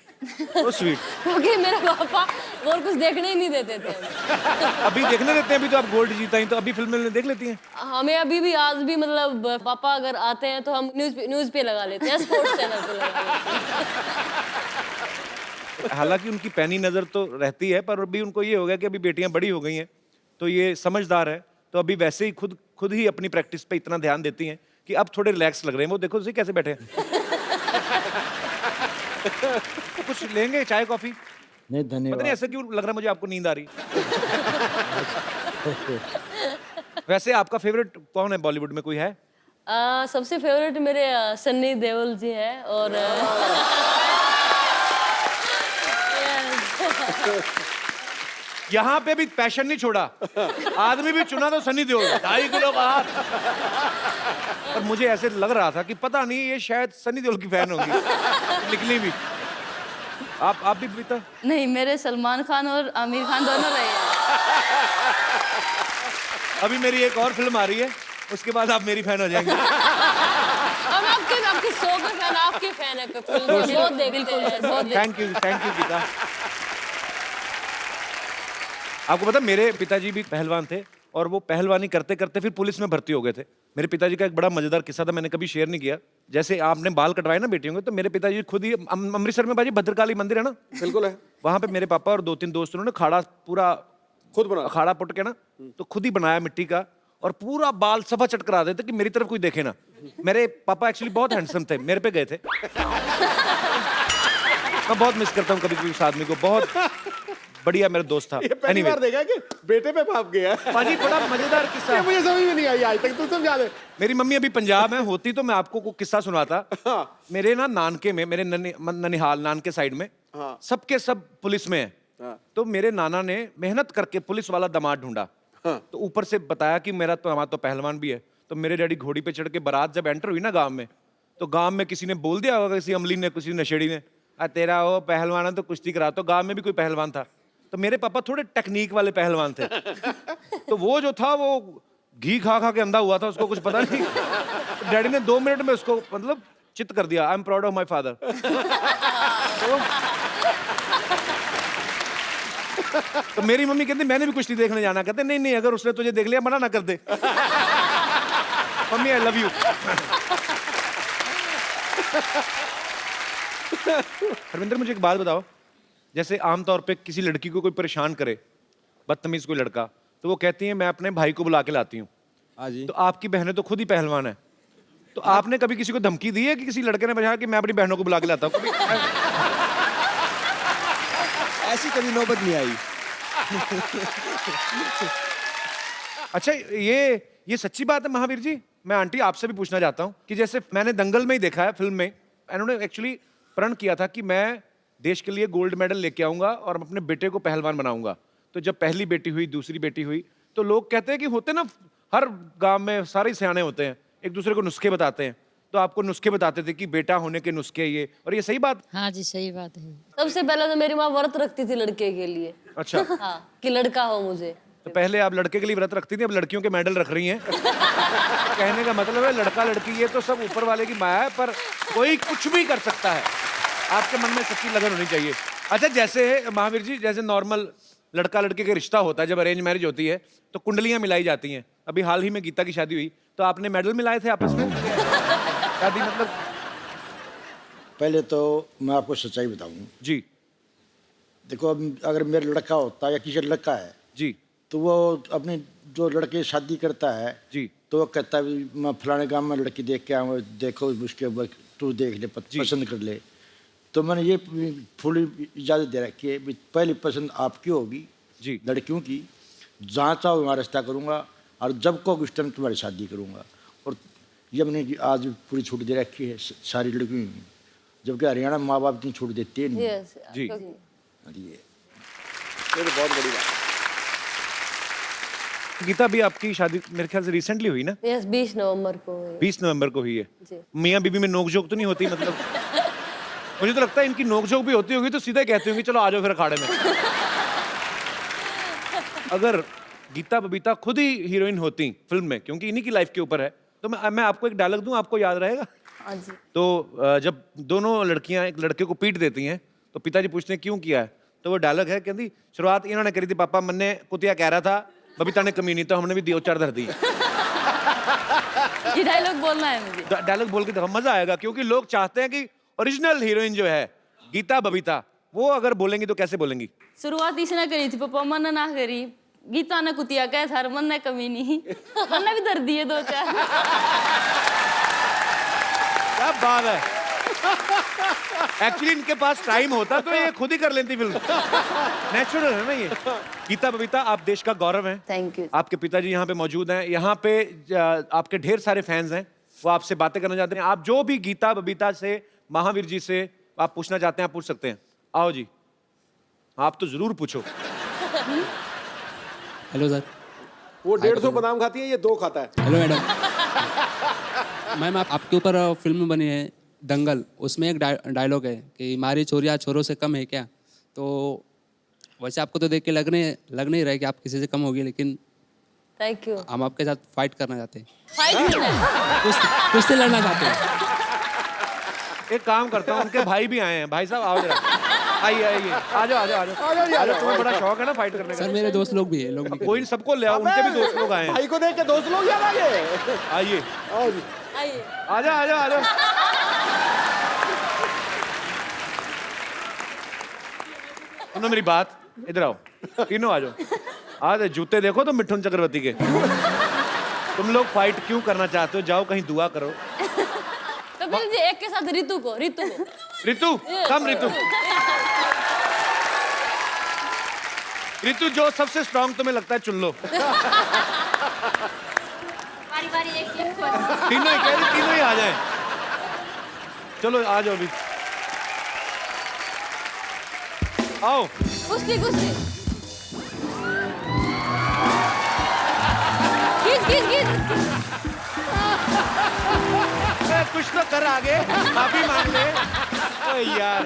तो स्वीट। क्योंकि मेरे पापा और कुछ देखने ही नहीं देते थे हमें। अभी देखने देते हैं, अभी तो आप गोल्ड जीता ही, तो अभी फिल्में देख लेती हैं? हमें अभी भी आज भी मतलब पापा अगर आते हैं तो हम न्यूज पे लगा लेते हैं, स्पोर्ट्स चैनल पे लगा लेते हैं। हालांकि उनकी पैनी नजर तो रहती है, पर अभी उनको ये हो गया कि अभी बेटियां बड़ी हो गई हैं, तो ये समझदार है, तो अभी वैसे ही खुद ही अपनी प्रैक्टिस पे इतना ध्यान देती हैं कि अब थोड़े रिलैक्स लग रहे हैं। वो देखो उसे कैसे बैठे हैं। तो कुछ लेंगे, चाय कॉफी? नहीं पता नहीं धन्यवाद। ऐसा क्यों लग रहा है मुझे आपको नींद आ रही। वैसे आपका फेवरेट कौन है बॉलीवुड में, कोई है? सबसे फेवरेट मेरे सन्नी देओल जी हैं, और यहाँ पे भी पैशन नहीं छोड़ा, आदमी भी चुना तो सनी देओल, 2.5 किलो का हाथ। और मुझे ऐसे लग रहा था कि पता नहीं ये शायद सनी देओल की फैन होगी, निकली भी। आप भी बीता? नहीं, मेरे सलमान खान और आमिर खान दोनों रहे हैं। अभी मेरी एक और फिल्म आ रही है, उसके बाद आप मेरी फैन हो जाएंगे। हम आपके शो के फैन, आपके फैन है कपिल जी, बहुत देखते हैं, बहुत थैंक यू गीता। आपको पता मेरे पिताजी भी पहलवान थे, और वो पहलवानी करते करते फिर पुलिस में भर्ती हो गए थे। मेरे पिताजी का एक बड़ा मजेदार किस्सा था, मैंने कभी शेयर नहीं किया। जैसे आपने बाल कटवाए ना बेटियों के, तो मेरे पिताजी खुद ही अमृतसर में बाजी भद्रकाली मंदिर है ना, बिल्कुल है। वहां पे मेरे पापा और 2-3 दोस्त उन्होंने खाड़ा पूरा खुद बना अखाड़ा पुट के ना, तो खुद ही बनाया मिट्टी का, और पूरा बाल सफा चट करा देते कि मेरी तरफ कोई देखे ना। मेरे पापा एक्चुअली बहुत हैंडसम थे, मेरे पे गए थे। मैं बहुत मिस करता हूँ कभी कभी उस आदमी को, बहुत बढ़िया मेरा दोस्त था। ये पहली बार देखा कि बेटे पे भाप गया। पाजी बड़ा मजेदार किस्सा ये है। मुझे समझ में नहीं आई आज तक, तू समझा दे। मेरी मम्मी अभी पंजाब में होती तो मैं आपको को किस्सा सुनाता। मेरे ना नानके में, मेरे ननिहाल नानके साइड में सबके सब पुलिस में है। तो मेरे नाना ने मेहनत करके पुलिस वाला दामाद ढूंढा, तो ऊपर से बताया कि मेरा दामाद तो पहलवान भी है। तो मेरे डैडी घोड़ी पे चढ़ के बारात जब एंटर हुई ना गांव में, तो गांव में किसी ने बोल दिया होगा, किसी अमली ने, किसी नशेड़ी ने, तेरा वो पहलवान है तो कुश्ती करा। तो गांव में भी कोई पहलवान था, तो मेरे पापा थोड़े टेक्निक वाले पहलवान थे। तो वो जो था वो घी खा खा के अंधा हुआ था, उसको कुछ पता नहीं। तो डैडी ने 2 मिनट में उसको मतलब चित कर दिया। I am proud of my father. तो मेरी मम्मी कहती मैंने भी कुश्ती देखने जाना। कहते नहीं नहीं, अगर उसने तुझे देख लिया मना ना कर दे। Mummy I love you. Harvinder मुझे एक बात बताओ, जैसे आमतौर पे किसी लड़की को कोई परेशान करे, बदतमीज कोई लड़का, तो वो कहती है मैं अपने भाई को बुला के लाती हूँ। हाँ जी। तो आपकी बहनें तो खुद ही पहलवान है, तो आपने कभी किसी को धमकी दी है कि किसी लड़के ने बताया कि मैं अपनी बहनों को बुला के लाता हूँ? ऐसी कभी नौबत नहीं आई। अच्छा, ये सच्ची बात है महावीर जी? मैं आंटी आपसे भी पूछना चाहता हूँ कि जैसे मैंने दंगल में ही देखा है फिल्म में, इन्होंने एक्चुअली प्रण किया था कि मैं देश के लिए गोल्ड मेडल लेके आऊंगा और अपने बेटे को पहलवान बनाऊंगा। तो जब पहली बेटी हुई, दूसरी बेटी हुई, तो लोग कहते हैं कि होते ना, हर गांव में सारे सियाने होते हैं, एक दूसरे को नुस्खे बताते हैं। तो आपको नुस्खे बताते थे कि बेटा होने के नुस्खे ये, और ये सही बात? हाँ जी सही बात है। सबसे पहले तो मेरी माँ व्रत रखती थी लड़के के लिए। अच्छा। हाँ, कि लड़का हो मुझे। तो पहले आप लड़के के लिए व्रत रखती थी, अब लड़कियों के मेडल रख रही हैं। कहने का मतलब है लड़का लड़की ये तो सब ऊपर वाले की माया है, पर कोई कुछ भी कर सकता है। आपके मन में सच्ची लगन होनी चाहिए। अच्छा, जैसे महावीर जी, जैसे नॉर्मल लड़का लड़के का रिश्ता होता है, जब अरेंज मैरिज होती है तो कुंडलियां मिलाई जाती हैं। अभी हाल ही में गीता की शादी हुई, तो आपने मेडल मिलाए थे आपस में? शादी मतलब? पहले तो मैं आपको सच्चाई बताऊं जी। देखो, अब अगर मेरा लड़का होता या किसी लड़का है जी, तो वो अपने जो लड़के शादी करता है जी, तो वो कहता है भी मैं फलाने गांव में लड़की देख के आऊँगा, देखो उसके बाद तू देख ले, पसंद कर ले। तो मैंने ये फुल इजाज़त दे रखी है भी पहली पसंद आपकी होगी जी, लड़कियों की, जहाँ चाहो वहाँ रिश्ता करूँगा, और जब को उस टाइम तुम्हारी शादी करूँगा। और ये मैंने आज पूरी छूट दे रखी है सारी लड़कियों की, जबकि हरियाणा में माँ बाप इतनी छूट देते नहीं। Yes, जी। ये बहुत बड़ी बात। गीता, भी आपकी शादी मेरे ख्याल से रिसेंटली हुई ना? यस, 20 नवंबर को हुई। 20 नवंबर को हुई है। जी। मियाँ बीबी में नोकझोंक तो नहीं होती? मतलब मुझे तो लगता है इनकी नोकझोंक भी होती होगी तो सीधे कहती होंगी चलो आ जाओ फिर अखाड़े में। अगर गीता बबीता खुद ही हीरोइन होती फिल्म में, क्योंकि इन्हीं की लाइफ के ऊपर है, तो मैं आपको एक डायलॉग दूं, आपको याद रहेगा? हाँ जी। तो जब दोनों लड़कियां एक लड़के को पीट देती हैं तो पिताजी पूछते हैं क्यों किया है, तो वो डायलॉग है, कहती शुरुआत इन्होंने करी थी पापा, मन्ने कुतिया कह रहा था, बबीता ने कमी नहीं, तो हमने भी दो चार धर दी। ये डायलॉग बोलना है मुझे। डायलॉग बोल के देखो, मजा आएगा, क्योंकि लोग चाहते हैं कि ओरिजिनल हीरोइन जो है गीता बबीता, वो अगर बोलेंगी तो कैसे बोलेंगी? शुरुआत इसने करी थी पापा, मन ना करी, गीता ने कुतिया कह था, मन ने कमी नहीं, मन भी धर दिए दो चार। क्या बात है। एक्चुअली इनके पास टाइम होता तो ये खुद ही कर लेती फिल्म। नेचुरल है ना ये। गीता बबीता, आप देश का गौरव हैं। Thank you. आपके पिताजी यहाँ पे मौजूद हैं, यहाँ पे आपके ढेर सारे फैंस हैं, वो आपसे बातें करना चाहते हैं। आप जो भी गीता बबीता से, महावीर जी से आप पूछना चाहते हैं, आप पूछ सकते हैं। आओ जी, आप तो जरूर पूछो। Hello sir. वो 150 बादाम खाती है, ये 2 खाता है। Hello madam. मैम, आपके ऊपर फिल्म बनी है दंगल, उसमें एक डायलॉग है कि हमारी चोरियाँ छोरों से कम है क्या? तो वैसे आपको तो देख के लग नहीं रहा है कि आप किसी से कम होगी, लेकिन थैंक यू। हम आपके साथ फाइट करना चाहते हैं, फाइट करना है? कुश्ती लड़ना चाहते हैं। एक काम करता हूँ, उनके भाई भी आए हैं। भाई साहब आओ जरा, आइए आइए, आ जाओ आ जाओ आ जाओ। तुम्हें बड़ा शौक है ना फाइट करने का? सर मेरे दोस्त लोग भी हैं, लोग भी कोई सबको ले आओ, उनके भी दोस्त लोग आए हैं। भाई को देख के दोस्त लोग याद आ गए। आइए आइए। आ जाओ आ जाओ आ जाओ। सुनो मेरी बात, इधर आओ, तीनों आ जाओ। आज जूते देखो तो मिठुन चक्रवर्ती के। तुम लोग फाइट क्यों करना चाहते हो? जाओ कहीं दुआ करो। तो फिर जी एक के साथ रितु को। रितु कम, रितु जो सबसे स्ट्रांग तुम्हें लगता है चुन लो। बारी एक तीनों ही कह रही, तीनों ही आ जाए। चलो आ जाओ अभी, आओ। कुश्ती कुश्ती। खींच। कुछ तो कर आगे, माफी मांग ले। ओए यार,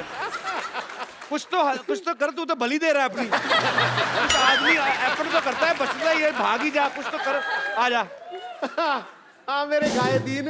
कुछ तो कर, तू तो बलि दे रहा है अपनी। कुछ आदमी एफर्ट तो करता है, बचता ही है, भाग ही जा, कुछ तो कर, आ जा। हाँ मेरे गाये दीन।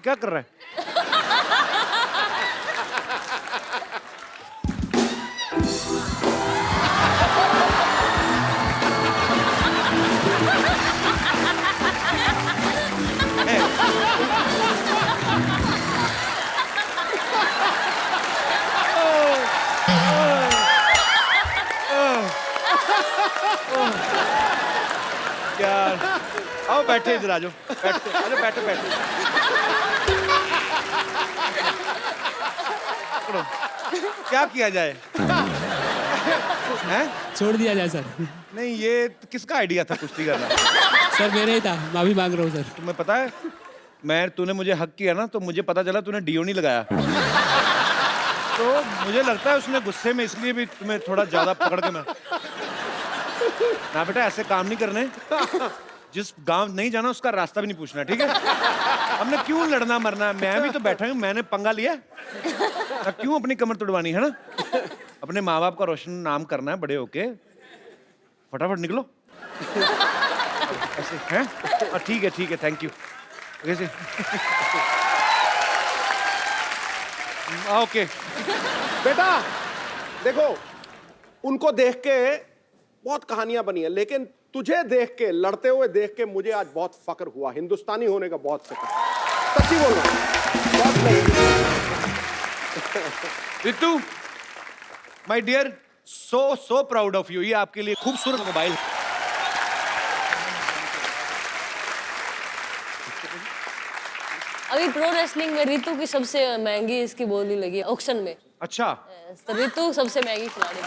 क्या कर रहा है? यार, आओ बैठे इधर, आ जाओ, बैठते, आ जाओ, बैठो बैठो। पकड़ो। क्या किया जाए? हैं? छोड़ दिया जाए सर। नहीं, ये किसका आइडिया था कुश्ती करना? सर मेरा ही था, माफी मांग रहा हूँ सर। तुम्हें पता है, तूने मुझे हक किया ना, तो मुझे पता चला तूने डीओ नहीं लगाया। तो मुझे लगता है उसने गुस्से में इसलिए भी तुम्हें थोड़ा ज्यादा पकड़ के ना बेटा, ऐसे काम नहीं करने। जिस गांव नहीं जाना उसका रास्ता भी नहीं पूछना, ठीक है? हमने क्यों लड़ना मरना है? मैं भी तो बैठा हूँ, मैंने पंगा लिया, क्यों अपनी कमर तुड़वानी है ना? अपने माँ बाप का रोशन नाम करना है बड़े होके। फटाफट निकलो। ऐसे हैं? ठीक है, थैंक यू। कैसे? ओके। बेटा देखो, उनको देख के बहुत कहानियां बनी है, लेकिन तुझे देख के, लड़ते हुए देख के मुझे आज बहुत फक्र हुआ। हिंदुस्तानी होने का बहुत फक्र, सच्ची बोल रहा हूं, बहुत नहीं। Ritu, my dear, so proud of you. ये आपके लिए खूबसूरत मोबाइल। अभी प्रो रेसलिंग में रितु की सबसे महंगी इसकी बोली लगी है ऑक्शन में। अच्छा, तो रितु सबसे महंगी खिलाड़ी है।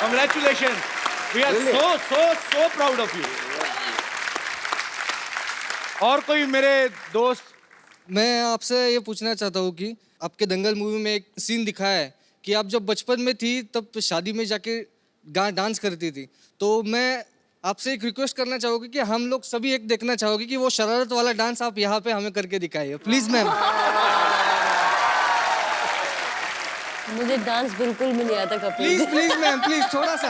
Congratulations. We are so proud of you. और कोई मेरे दोस्त? मैं आपसे ये पूछना चाहता हूँ कि आपके दंगल मूवी में एक सीन दिखाया है कि आप जब बचपन में थी तब शादी में जाके डांस करती थी। तो मैं आपसे एक रिक्वेस्ट करना चाहूँगी कि हम लोग सभी एक देखना चाहोगे कि वो शरारत वाला डांस आप यहाँ पे हमें करके दिखाइए, प्लीज मैम। मुझे डांस बिल्कुल भी नहीं आता कपिल। प्लीज मैम, प्लीज थोड़ा सा।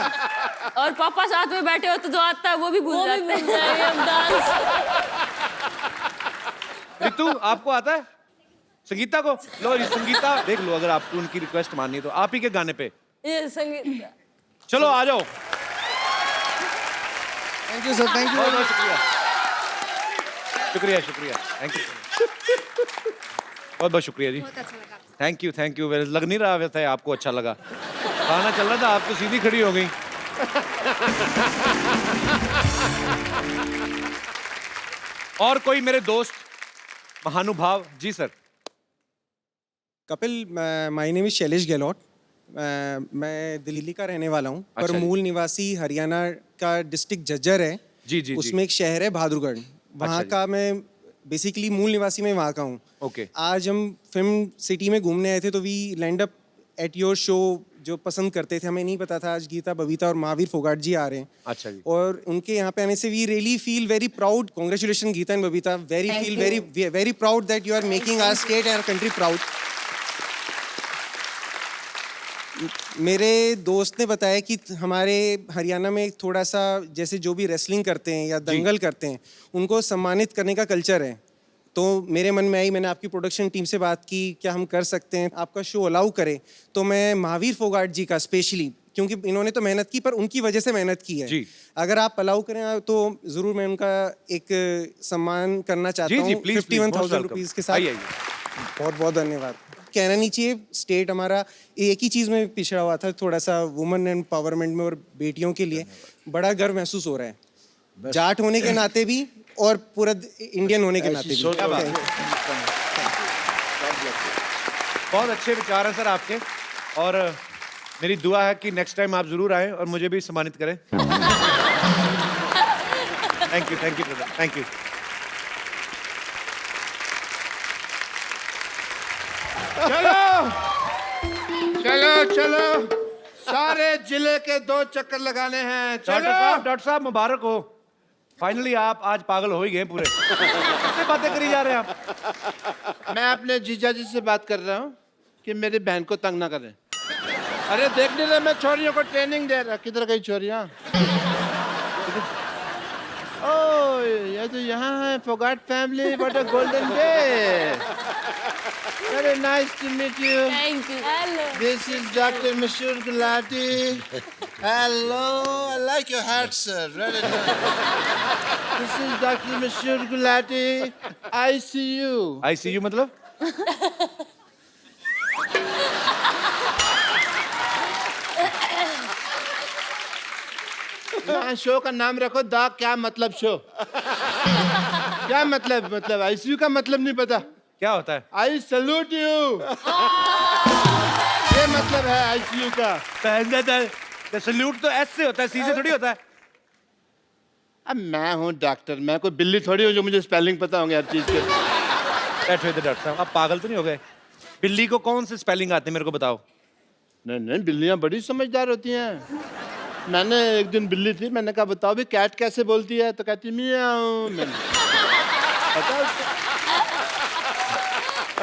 और पापा साथ में बैठे हो तो जो आता है वो भी भूल जाते हैं अब डांस। रितु, आपको आता है? संगीता को लो, ये संगीता देख लो, अगर आपको उनकी रिक्वेस्ट माननी है तो आप ही के गाने पे ये संगीत। चलो आ जाओ। Thank you sir, thank you. बहुत शुक्रिया, थैंक यू, बहुत शुक्रिया जी। Thank you. लग नहीं रहा वैसे आपको अच्छा लगा। गाना चल रहा था, आप तो सीधी खड़ी हो गई। और कोई मेरे दोस्त महानुभाव? जी sir. Kapil, my name is Shailesh Gahlot. मैं दिल्ली का रहने वाला हूँ, पर अच्छा जी। मूल निवासी हरियाणा का डिस्ट्रिक्ट झज्जर है। जी। उसमें एक शहर है बहादुरगढ़, वहाँ अच्छा का मैं बेसिकली मूल निवासी में वहाँ का हूँ। ओके। आज हम फिल्म सिटी में घूमने आए थे, तो we land up at your show, जो पसंद करते थे। हमें नहीं पता था आज गीता, बबीता और महावीर फोगाट जी आ रहे हैं। अच्छा जी। और उनके यहाँ पे आने से we really feel very proud. Congratulation Geeta and Babita, very proud that you are making our state and country proud. मेरे दोस्त ने बताया कि हमारे हरियाणा में थोड़ा सा, जैसे जो भी रेसलिंग करते हैं या दंगल करते हैं, उनको सम्मानित करने का कल्चर है। तो मेरे मन में आई, मैंने आपकी प्रोडक्शन टीम से बात की, क्या हम कर सकते हैं, आपका शो अलाउ करें। तो मैं महावीर फोगाट जी का स्पेशली, क्योंकि इन्होंने तो मेहनत की, पर उनकी वजह से मेहनत की है जी। अगर आप अलाउ करें तो ज़रूर मैं उनका एक सम्मान करना चाहता हूँ 51,000 रुपीज़ के साथ। बहुत बहुत धन्यवाद। कहना नहीं चाहिए, स्टेट हमारा एक ही चीज़ में पिछड़ा हुआ था, थोड़ा सा वुमेन एम्पावरमेंट में, और बेटियों के लिए बड़ा गर्व महसूस हो रहा है, जाट होने के नाते भी और पूरा इंडियन होने के नाते भी। बहुत अच्छे विचार हैं सर आपके, और मेरी दुआ है कि नेक्स्ट टाइम आप जरूर आएं और मुझे भी सम्मानित करें। Thank you brother, thank you. चलो सारे जिले के 2 चक्कर लगाने हैं। डॉक्टर साहब मुबारक हो, फाइनली आप आज पागल हो ही गए पूरे। किससे बातें करी जा रहे हैं आप? मैं अपने जीजा जी से बात कर रहा हूँ कि मेरी बहन को तंग ना करें। अरे देख नहीं रहे, मैं छोरियों को ट्रेनिंग दे रहा। किधर गई छोरियाँ? ओह, ये तो यहाँ है, Phogat family, what a golden day. Very nice to meet you. Thank you. Hello. This is Dr. Mashur Gulati. Hello, I like your hat, sir. Really nice. This is Dr. Mashur Gulati. ICU. ICU मतलब? हाँ, show का नाम रखो the क्या मतलब show. क्या मतलब ICU का मतलब नहीं पता। क्या होता है? आई सल्यूट यू, ये मतलब है आईसीयू का। सल्यूट तो एस से होता है, सी से थोड़ी होता है। अब मैं हूँ डॉक्टर, मैं कोई बिल्ली थोड़ी हूँ जो मुझे स्पेलिंग पता होंगे हर चीज के। बैठो इधर डॉक्टर साहब, आप पागल तो नहीं हो गए? बिल्ली को कौन से स्पेलिंग आते हैं मेरे को बताओ। नहीं, बिल्लियां बड़ी समझदार होती हैं। मैंने एक दिन बिल्ली थी, मैंने कहा बताओ भी कैट कैसे बोलती है, तो कहती मियाऊ। मैंने पता उसको।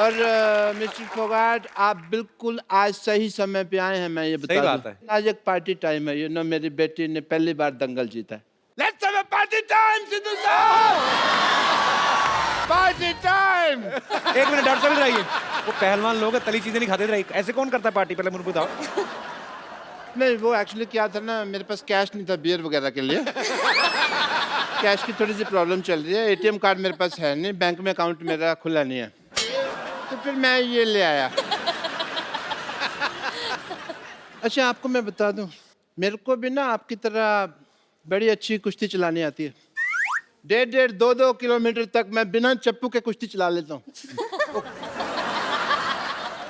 और मिस्टर फोगाट, आप बिल्कुल आज सही समय पे आए हैं, मैं ये बता सही बात दूं। है। आज एक पार्टी टाइम है, मेरी बेटी ने पहली बार दंगल जीता है। Let's have a party time Sidhu साहब, पार्टी टाइम। एक मिनट डॉक्टर साहब इधर आइए। वो पहलवान लोग हैं, तली चीजें नहीं खाते। इधर आइए। ऐसे कौन करता है पार्टी, पहले मुझे बताओ। नहीं, वो एक्चुअली क्या था ना, मेरे पास कैश नहीं था बियर वगैरह के लिए। कैश की थोड़ी सी प्रॉब्लम चल रही है, एटीएम कार्ड मेरे पास है नहीं, बैंक में अकाउंट मेरा खुला नहीं है, तो फिर मैं ये ले आया। अच्छा, आपको मैं बता दूं, मेरे को भी ना आपकी तरह बड़ी अच्छी कुश्ती चलानी आती है। 1.5 2 किलोमीटर तक मैं बिना चप्पू के कुश्ती चला लेता हूँ।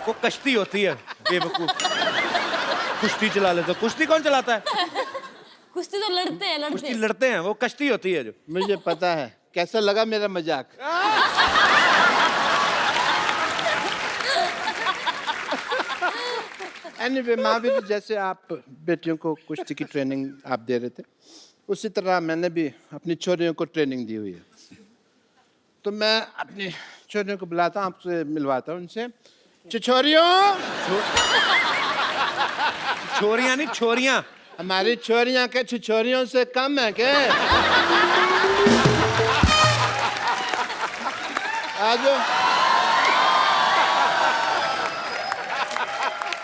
वो कश्ती होती है बेवकूफ, कुश्ती चला लेते। कुश्ती कौन चलाता है? कुश्ती तो लड़ते हैं, कुश्ती लड़ते हैं, वो कश्ती होती है जो। मुझे पता है। कैसा लगा मेरा मजाक? एनीवे, महावीर, जैसे आप बेटियों को कुश्ती की ट्रेनिंग आप दे रहे थे, उसी तरह मैंने भी अपनी छोरियों को ट्रेनिंग दी हुई है। तो मैं अपनी छोरियों को बुलाता हूँ, आपसे मिलवाता हूँ उनसे। छोरियों, छोरियां नहीं, छोरियां। हमारी छोरियां के छोरियों से कम है क्या? आ जाओ।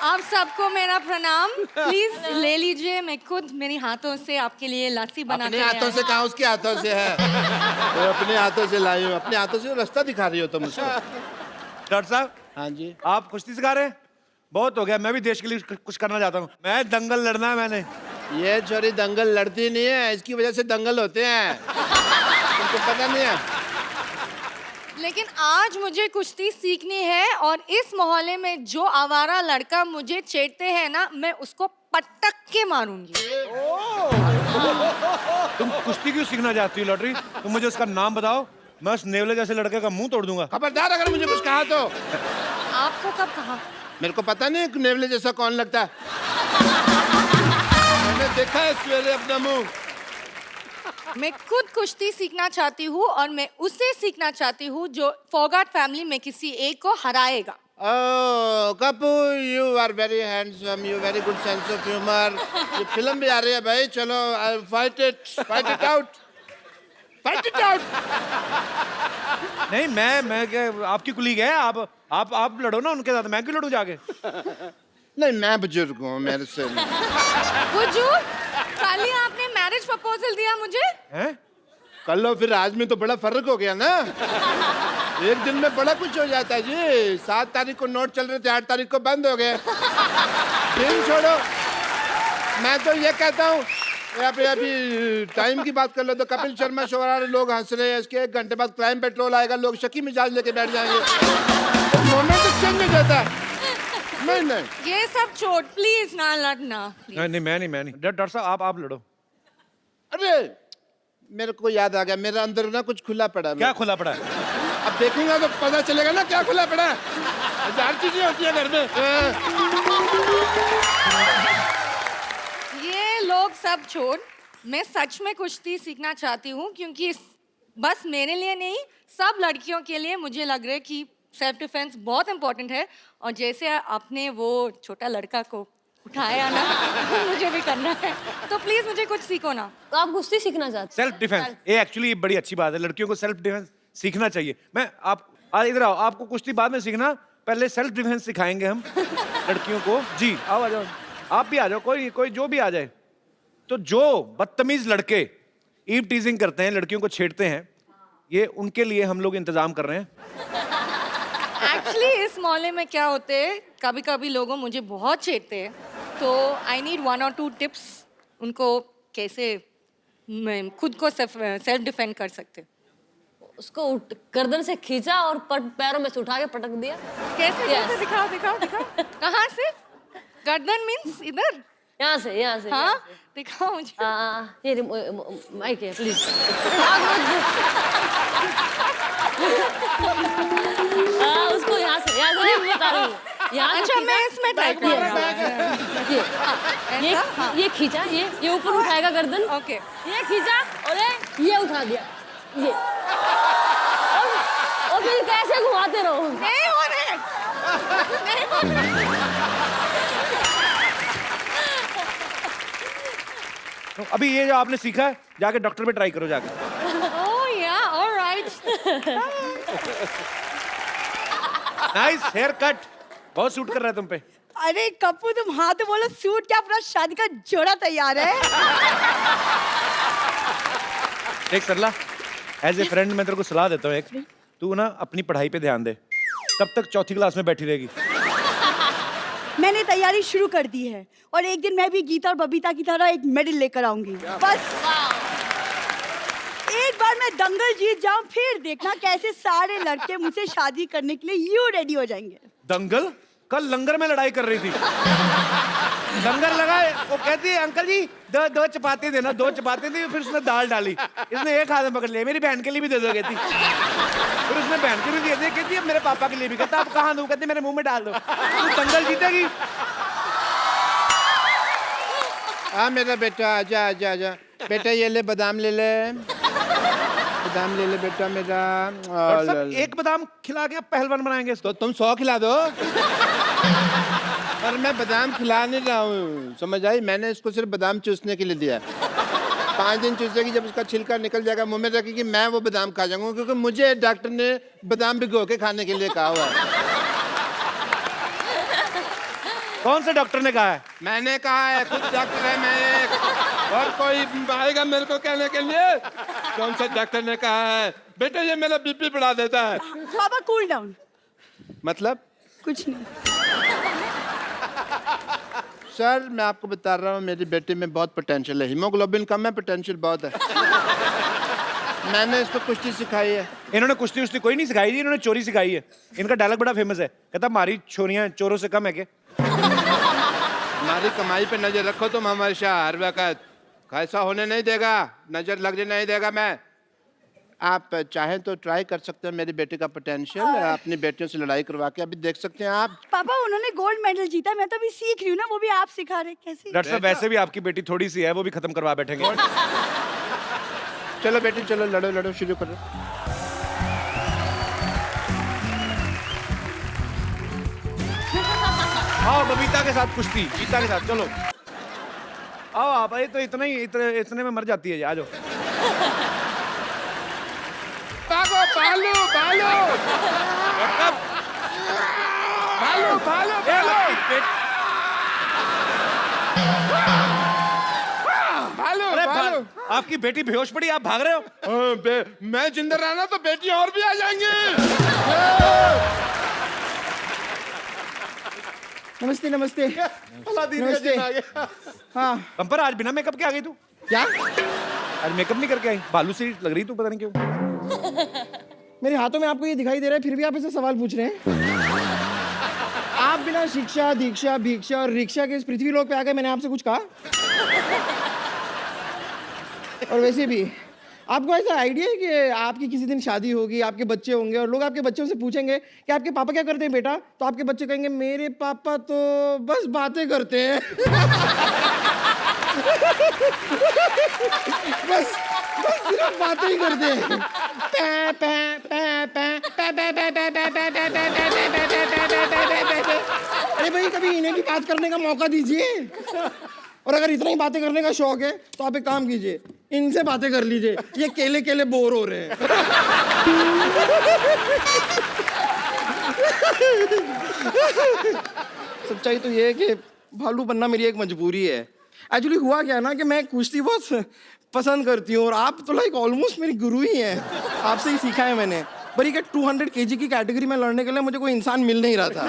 आप सबको मेरा प्रणाम। प्लीज ले लीजिए, मैं खुद मेरे हाथों से आपके लिए लस्सी बना अपने हाथों से कहा, उसके हाथों से है। तो अपने हाथों से लाई हूँ, अपने हाथों से रास्ता दिखा रही हो तुम मुझको। डॉक्टर साहब। हाँ जी। आप कुश्ती सिखा रहे हैं? बहुत हो गया, मैं भी देश के लिए कुछ करना चाहता हूँ। मैं दंगल लड़ना है मैंने। ये छोरी दंगल लड़ती नहीं है, इसकी वजह से दंगल होते हैं। तुमको पता नहीं है? लेकिन आज मुझे कुश्ती सीखनी है, और इस मोहल्ले में जो आवारा लड़का मुझे छेड़ते हैं ना, मैं उसको पटक के मारूंगी। तुम कुश्ती क्यों सीखना चाहती हो लॉटरी? तुम मुझे उसका नाम बताओ, मैं उस नेवले जैसे लड़के का मुंह तोड़ दूंगा। खबरदार अगर मुझे कुछ कहा तो। आपको कब कहा? मेरे को पता नहीं नेवले जैसा कौन लगता है। मैंने देखा है सवेरे अपना मुंह। मैं खुद कुश्ती सीखना चाहती हूँ, और मैं उससे सीखना चाहती हूँ जो फोगाट फैमिली में किसी एक को हराएगा। Oh Kapoor, you are very handsome, you very good sense of humour. ये फिल्म भी आ रही है भाई, चलो फाइट इट आउट। नहीं, मैं क्या, आपकी कुलीग है। आप लड़ो ना उनके साथ, मैं क्यों लड़ूं जाके? नहीं, मैं बुजुर्ग हूँ, मेरे से बुजुर्ग? कल ही आपने मैरिज प्रपोजल दिया मुझे। हैं? कल लो, फिर आज में तो बड़ा फर्क हो गया ना। एक दिन में बड़ा कुछ हो जाता है जी। 7 तारीख को नोट चल रहे थे, 8 तारीख को बंद हो गए। दिन छोड़ो, मैं तो ये कहता हूँ, अभी टाइम की बात कर लो तो कपिल शर्मा शो आ रहे, लोग हंस रहे हैं, इसके 1 घंटे बाद क्राइम पेट्रोल आएगा, लोग शकी मिजाज लेके बैठ जाएंगे। तो मोमेंट चेंज हो जाता है। नहीं, ये सब छोड़, प्लीज ना लड़ना। नहीं, मैं नहीं। डॉक्टर साहब आप लड़ो। अरे मेरे को याद आ गया, मेरा अंदर ना कुछ खुला पड़ा है। क्या खुला पड़ा है? अब देखूंगा तो पता चलेगा ना क्या खुला पड़ा है। 1000 चीजें होती है घर में। ये लोग सब छोड़, मैं सच में कुश्ती सीखना चाहती हूँ, क्योंकि बस मेरे लिए नहीं, सब लड़कियों के लिए मुझे लग रहा है कि सेल्फ डिफेंस बहुत इंपॉर्टेंट है। और जैसे आपने वो छोटा लड़का को उठाया ना, मुझे भी करना है। तो प्लीज मुझे कुछ सीखो ना। तो आप कुश्ती सीखना चाहते हैं? सेल्फ डिफेंस, ये एक्चुअली बड़ी अच्छी बात है। लड़कियों को सेल्फ डिफेंस सीखना चाहिए। मैं आप इधर आओ, आपको कुश्ती बाद में सीखना, पहले सेल्फ डिफेंस सिखाएंगे हम लड़कियों को। जी आओ, आ जाओ, आप भी आ जाओ, कोई जो भी आ जाए। तो जो बदतमीज लड़के ईव टीजिंग करते हैं, लड़कियों को छेड़ते हैं, ये उनके लिए हम लोग इंतजाम कर रहे हैं। एक्चुअली इस मोहल्ले में क्या होते है, कभी कभी लोगों मुझे बहुत छेड़ते हैं, तो आई नीड 1 or 2 टिप्स उनको कैसे मैं खुद को सेल्फ डिफेंड कर सकते। उसको गर्दन से खींचा और पैरों में से उठा के पटक दिया। कैसे कैसे दिखाओ दिखाओ दिखाओ। कहाँ से? गर्दन मीन्स इधर? यहाँ से यहाँ से। हाँ दिखाओ मुझे। ये माइक है प्लीज। उसको यहाँ से नहीं बता रही हूँ। यहाँ अच्छा मैं इसमें ट्राई करूँगा। ये खींचा, ये ऊपर उठाएगा गर्दन। ओके। ये खींचा और ये उठा दिया। ये और फिर कैसे घुमाते रहो। नहीं हो रहे। नहीं हो रहे। तो अभी ये जो आपने सीखा है जाके डॉक्टर पे ट्राई करो जाके। ओह या ऑलराइट। नाइस हेयर कट, बहुत सूट कर रहा है तुम पे। अरे कप्पू तुम हाँ तो बोलो, सूट क्या अपना शादी का जोड़ा तैयार है। देख सरला, एज ए फ्रेंड मैं तेरे को सलाह देता हूँ एक, तू ना अपनी पढ़ाई पे ध्यान दे। कब तक चौथी क्लास में बैठी रहेगी? मैंने तैयारी शुरू कर दी है और एक दिन मैं भी गीता और बबीता की तरह एक मेडल लेकर आऊंगी। बस एक बार मैं दंगल जीत जाऊं, फिर देखना कैसे सारे लड़के मुझसे शादी करने के लिए यूं रेडी हो जाएंगे। दंगल? कल लंगर में लड़ाई कर रही थी। लंगर लगा, वो कहती है अंकल जी दो चपाती देना, 2 चपाती दी, फिर उसने दाल डाली, इसने एक हाथ में पकड़ लिया, मेरी बहन के लिए भी दे दो कहती। फिर उसने बहन के लिए दे दी, कहती है मेरे पापा के लिए भी। कहता आप कहाँ दूं? कहती मेरे मुंह में डाल दो। तू दंगल जीतेगी। हाँ मेरा बेटा आजा आजा आजा। बेटा ये ले बादाम ले ले, बादाम ले ले बेटा मेरा। एक बादाम खिला के पहलवान बनाएंगे। तो तुम 100 खिला दो। पर मैं बादाम खिला नहीं रहा हूँ, समझ आई? मैंने इसको सिर्फ बादाम चूसने के लिए दिया। 5 दिन चूसेगी, जब उसका छिलका निकल जाएगा मुंह में रखेगी, मैं वो बादाम खा जाऊंगा, क्योंकि मुझे डॉक्टर ने बादाम भिगो के खाने के लिए कहा हुआ है। कौन से डॉक्टर ने कहा है? मैंने कहा है, खुद डॉक्टर है मैं। और कोई आएगा मेरे को कहने के लिए? कौन सा डॉक्टर ने कहा है? बेटा ये मेरा बीपी बढ़ा देता है। बाबा कूल डाउन। मतलब? कुछ नहीं सर, मैं आपको बता रहा हूँ मेरी बेटी में बहुत पोटेंशियल है। हीमोग्लोबिन कम है, पोटेंशियल बहुत है। मैंने इसको कुश्ती सिखाई है। इन्होंने कुश्ती उश्ती कोई नहीं सिखाई थी, इन्होंने चोरी सिखाई है। इनका डायलॉग बड़ा फेमस है, कहता हमारी छोरियां चोरों से कम है क्या? हमारी कमाई पे नजर रखो तुम हमेशा, हर वक्त। ऐसा होने नहीं देगा, नजर लगने नहीं देगा मैं। आप चाहें तो ट्राई कर सकते हैं मेरी बेटी का पोटेंशियल, अपनी बेटियों से लड़ाई करवा के अभी देख सकते हैं आप। पापा उन्होंने गोल्ड मेडल जीता, मैं तो अभी सीख रही हूँ ना, वो भी आप सिखा रहे। कैसे? डॉक्टर साहब वैसे भी आपकी बेटी थोड़ी सी है, वो भी खत्म करवा बैठेंगे। चलो बेटी चलो, लड़ो लड़ो, शुरू करो। आओ बबीता के साथ कुश्ती, गीता के साथ, चलो आओ आप। ये तो इतने में मर जाती है। आ जाओ। भागो, भालो भालो भालो भालो भालो भालो। आपकी बेटी बेहोश पड़ी, आप भाग रहे हो? मैं जिंदा रहना तो बेटी और भी आ जाएंगी। नमस्ते नमस्ते नमस्ते। हाँ पंपर, आज बिना मेकअप के आ गई तू? क्या? आज मेकअप नहीं करके आई? बालू सी लग रही तू, पता नहीं क्यों। मेरे हाथों में आपको ये दिखाई दे रहा है, फिर भी आप ऐसे सवाल पूछ रहे हैं। आप बिना शिक्षा दीक्षा भिक्षा और रिक्शा के इस पृथ्वी लोक पे आ गए, मैंने आपसे कुछ कहा? और वैसे भी आपको ऐसा आइडिया है कि आपकी किसी दिन शादी होगी, आपके बच्चे होंगे और लोग आपके बच्चों से पूछेंगे कि आपके पापा क्या करते हैं बेटा, तो आपके बच्चे कहेंगे मेरे पापा तो बस बातें करते हैं। बस सिर्फ बातें ही करते हैं। अरे भाई कभी इन्हें भी बात करने का मौका दीजिए। और अगर इतना ही बातें करने का शौक है तो आप एक काम कीजिए, इनसे बातें कर लीजिए, ये केले केले बोर हो रहे हैं। सच्चाई तो ये है कि भालू बनना मेरी एक मजबूरी है। एक्चुअली हुआ क्या ना कि मैं कुश्ती बहुत पसंद करती हूँ और आप तो लाइक ऑलमोस्ट मेरी गुरु ही हैं। आपसे ही सीखा है मैंने। पर ये 200 kg की कैटेगरी में लड़ने के लिए मुझे कोई इंसान मिल नहीं रहा था,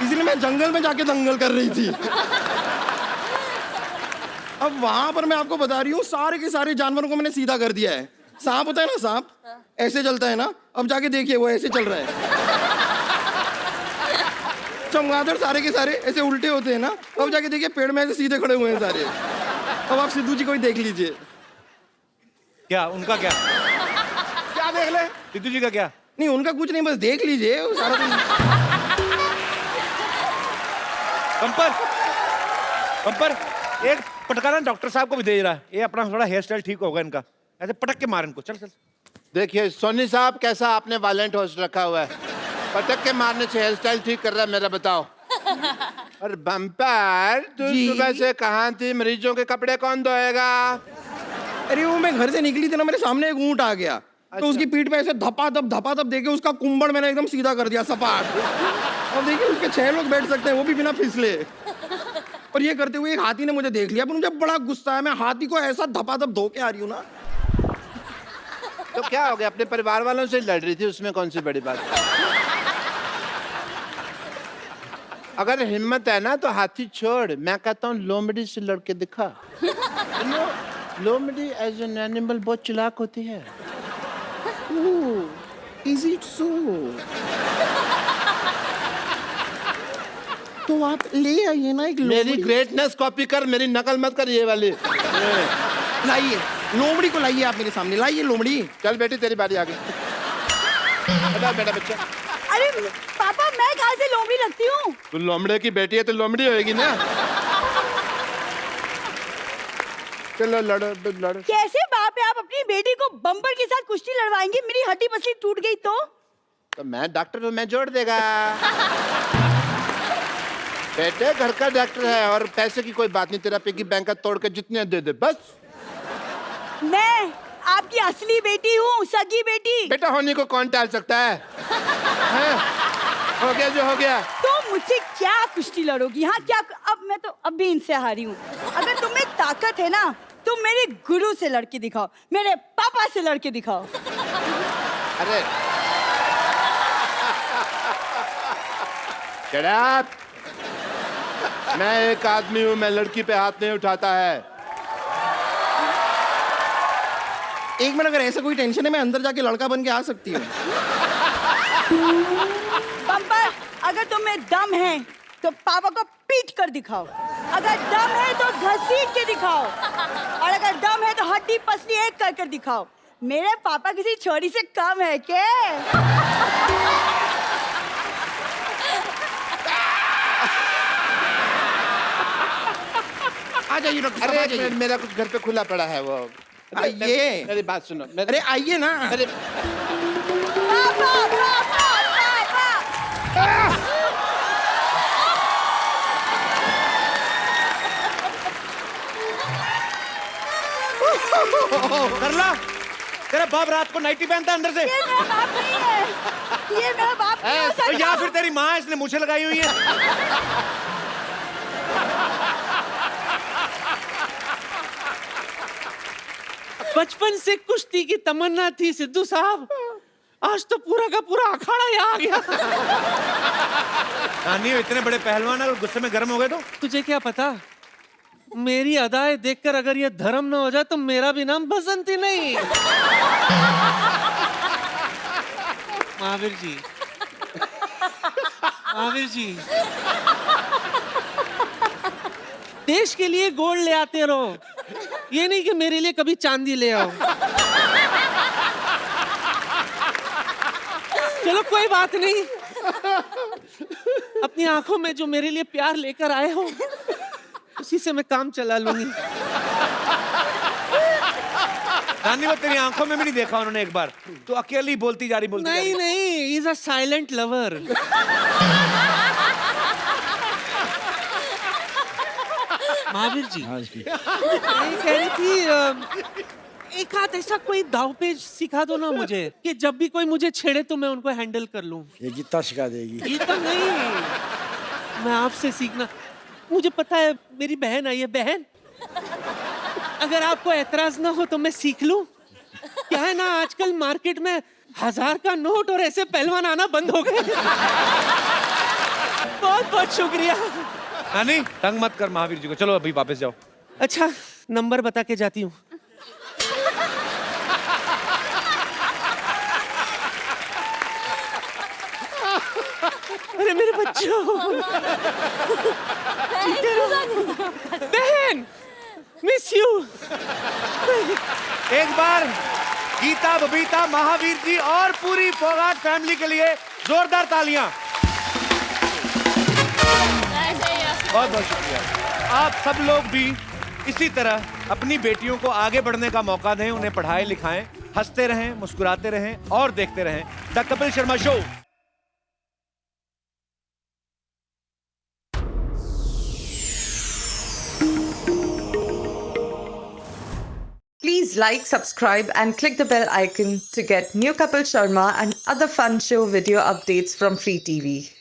इसलिए मैं जंगल में जाके दंगल कर रही थी। अब वहां पर मैं आपको बता रही हूँ, सारे के सारे जानवरों को मैंने सीधा कर दिया है। सांप होता है ना, सांप ऐसे चलता है ना, अब जाके देखिए वो ऐसे चल रहा है। चमगादड़ सारे के सारे ऐसे उल्टे होते हैं ना, अब जाके देखिए पेड़ में ऐसे सीधे खड़े हुए हैं सारे। अब आप सिद्धू जी को ही देख लीजिए। क्या उनका क्या क्या देख ले? सिद्धू जी का क्या? नहीं उनका कुछ नहीं, बस देख लीजिए वो सारा दिन। पंपर एक पटकाना डॉक्टर साहब को भी दे रहा है। ये अपना थोड़ा हेयर स्टाइल ठीक होगा इनका, ऐसे पटक के मार इनको। चल चल। देखिए सोनी साहब, कैसा आपने वायलेंट होस्ट रखा हुआ है। पटक के मारने से हेयर स्टाइल ठीक कर रहा है मेरा, बताओ। और बम्पर, तू सुबह से कहाँ थी? मरीजों के कपड़े कौन धोएगा? अरे वो मैं घर से निकली थी ना, मेरे सामने एक ऊंट आ गया। तो उसकी पीठ पे ऐसे धपाधप देके उसका कुंबड़ मैंने एकदम सीधा कर दिया, सपाट। अब देखिए उसके 6 लोग बैठ सकते हैं, वो भी बिना फिसले। और ये करते हुए एक हाथी ने मुझे देख लिया, पर मुझे बड़ा गुस्सा है। मैं हाथी को ऐसा धपाधप धो के आ रही हूँ ना। तो क्या हो गया? अपने परिवार वालों से लड़ रही थी, उसमें कौन सी बड़ी बात है? अगर हिम्मत है ना तो हाथी छोड़, मैं कहता हूँ लोमड़ी से लड़के दिखा। लोमड़ी एज एन एनिमल बहुत चालाक होती है। Is it so? तो आप ले आइए ना एक मेरी ग्रेटनेस कॉपी कर, मेरी नकल मत कर ये वाली। लाइए लोमड़ी को, लाइए आप मेरे सामने, लाइए लोमड़ी। चल बेटी तेरी बारी आ गई। बेटा बच्चा। अरे पापा, मैं कहाँ से लोमड़ी लगती हूँ? तू लोमड़े की बेटी है तो लोमड़ी होएगी ना। चलो लड़ो लड़ो। कैसे बाप है, आप अपनी बेटी को बम्पर के साथ कुश्ती लड़वाएंगे? मेरी हड्डी पसली टूट गई तो मैं डॉक्टर हूँ, मैं जोड़ देगा। बेटे घर का डॉक्टर है, और पैसे की कोई बात नहीं। तेरा पिगी बैंक का तोड़ के जितने दे दे बस। मैं आपकी असली बेटी हूँ, सगी बेटी। बेटा होने को कौन टाल सकता है? हो गया जो हो गया। तो मुझसे क्या कुश्ती लड़ोगी? हाँ क्या? अब मैं तो अब भी इनसे हारी हूँ। अगर तुम्हें ताकत है ना, तुम मेरे गुरु से लड़के दिखाओ, मेरे पापा से लड़के दिखाओ। अरे Shut up! मैं एक आदमी हूँ, मैं लड़की पे हाथ नहीं उठाता है। एक मिनट, अगर ऐसा कोई टेंशन है मैं अंदर जाके लड़का बन के आ सकती हूँ। बम्पर, अगर तुम्हें दम है तो पापा को पीट कर दिखाओ। अगर दम है तो घसीट के दिखाओ, और अगर दम है तो हड्डी पसली एक कर कर दिखाओ। मेरे पापा किसी छोरी से कम है क्या? आ जाइए डॉक्टर साहब, आ जाइए। मेरा कुछ घर पे खुला पड़ा है वो। आइए। मेरी बात सुनो। अरे आइए ना। अरे पापा, पापा, पापा। कर ला। तेरा बाप रात को नाइटी पहनता है अंदर से। ये मेरा बाप नहीं है, ये मेरा बाप नहीं हो सकता। या फिर तेरी माँ, इसने मूछें लगाई हुई है। बचपन से कुश्ती की तमन्ना थी सिद्धू साहब, आज तो पूरा का पूरा अखाड़ा यहाँ आ गया। नानी इतने बड़े पहलवान है और गुस्से में गर्म हो गए तो? तुझे क्या पता, मेरी अदाएं देखकर अगर ये धर्म न हो जाए तो मेरा भी नाम बसंती नहीं। महावीर जी, महावीर जी, देश के लिए गोल्ड ले आते रहो, ये नहीं कि मेरे लिए कभी चांदी ले आओ। चलो कोई बात नहीं, अपनी आंखों में जो मेरे लिए प्यार लेकर आए हो उसी से मैं काम चला लूंगी। नानी वो तेरी आंखों में भी नहीं देखा उन्होंने एक बार, तो अकेली बोलती जा रही नहीं नहीं, is a silent lover. Mahavir ji, मैं कह रही थी एक हाथ ऐसा कोई दावपेच सिखा दो ना मुझे, कि जब भी कोई मुझे छेड़े तो मैं उनको हैंडल कर लूं। ये गीता सिखा देगी। गीता नहीं, मैं आपसे सीखना। मुझे पता है मेरी बहन आई है। बहन, अगर आपको ऐतराज ना हो तो मैं सीख लूं। क्या है ना, आजकल मार्केट में 1000 का नोट और ऐसे पहलवान आना बंद हो गए। बहुत बहुत शुक्रिया। नानी तंग मत कर महावीर जी को, चलो अभी वापस जाओ। अच्छा नंबर बता के जाती हूँ। अरे मेरे बच्चों, बहन, मिस यू। एक बार गीता, बबीता, महावीर जी और पूरी फोगाट फैमिली के लिए जोरदार तालियां। बहुत बहुत शुक्रिया। आप सब लोग भी इसी तरह अपनी बेटियों को आगे बढ़ने का मौका दें, उन्हें पढ़ाएं लिखाएं, हंसते रहें, मुस्कुराते रहें और देखते रहें the Kapil Sharma show. Please like, subscribe and click the bell icon to get new Kapil Sharma and other fun show video updates from Free TV.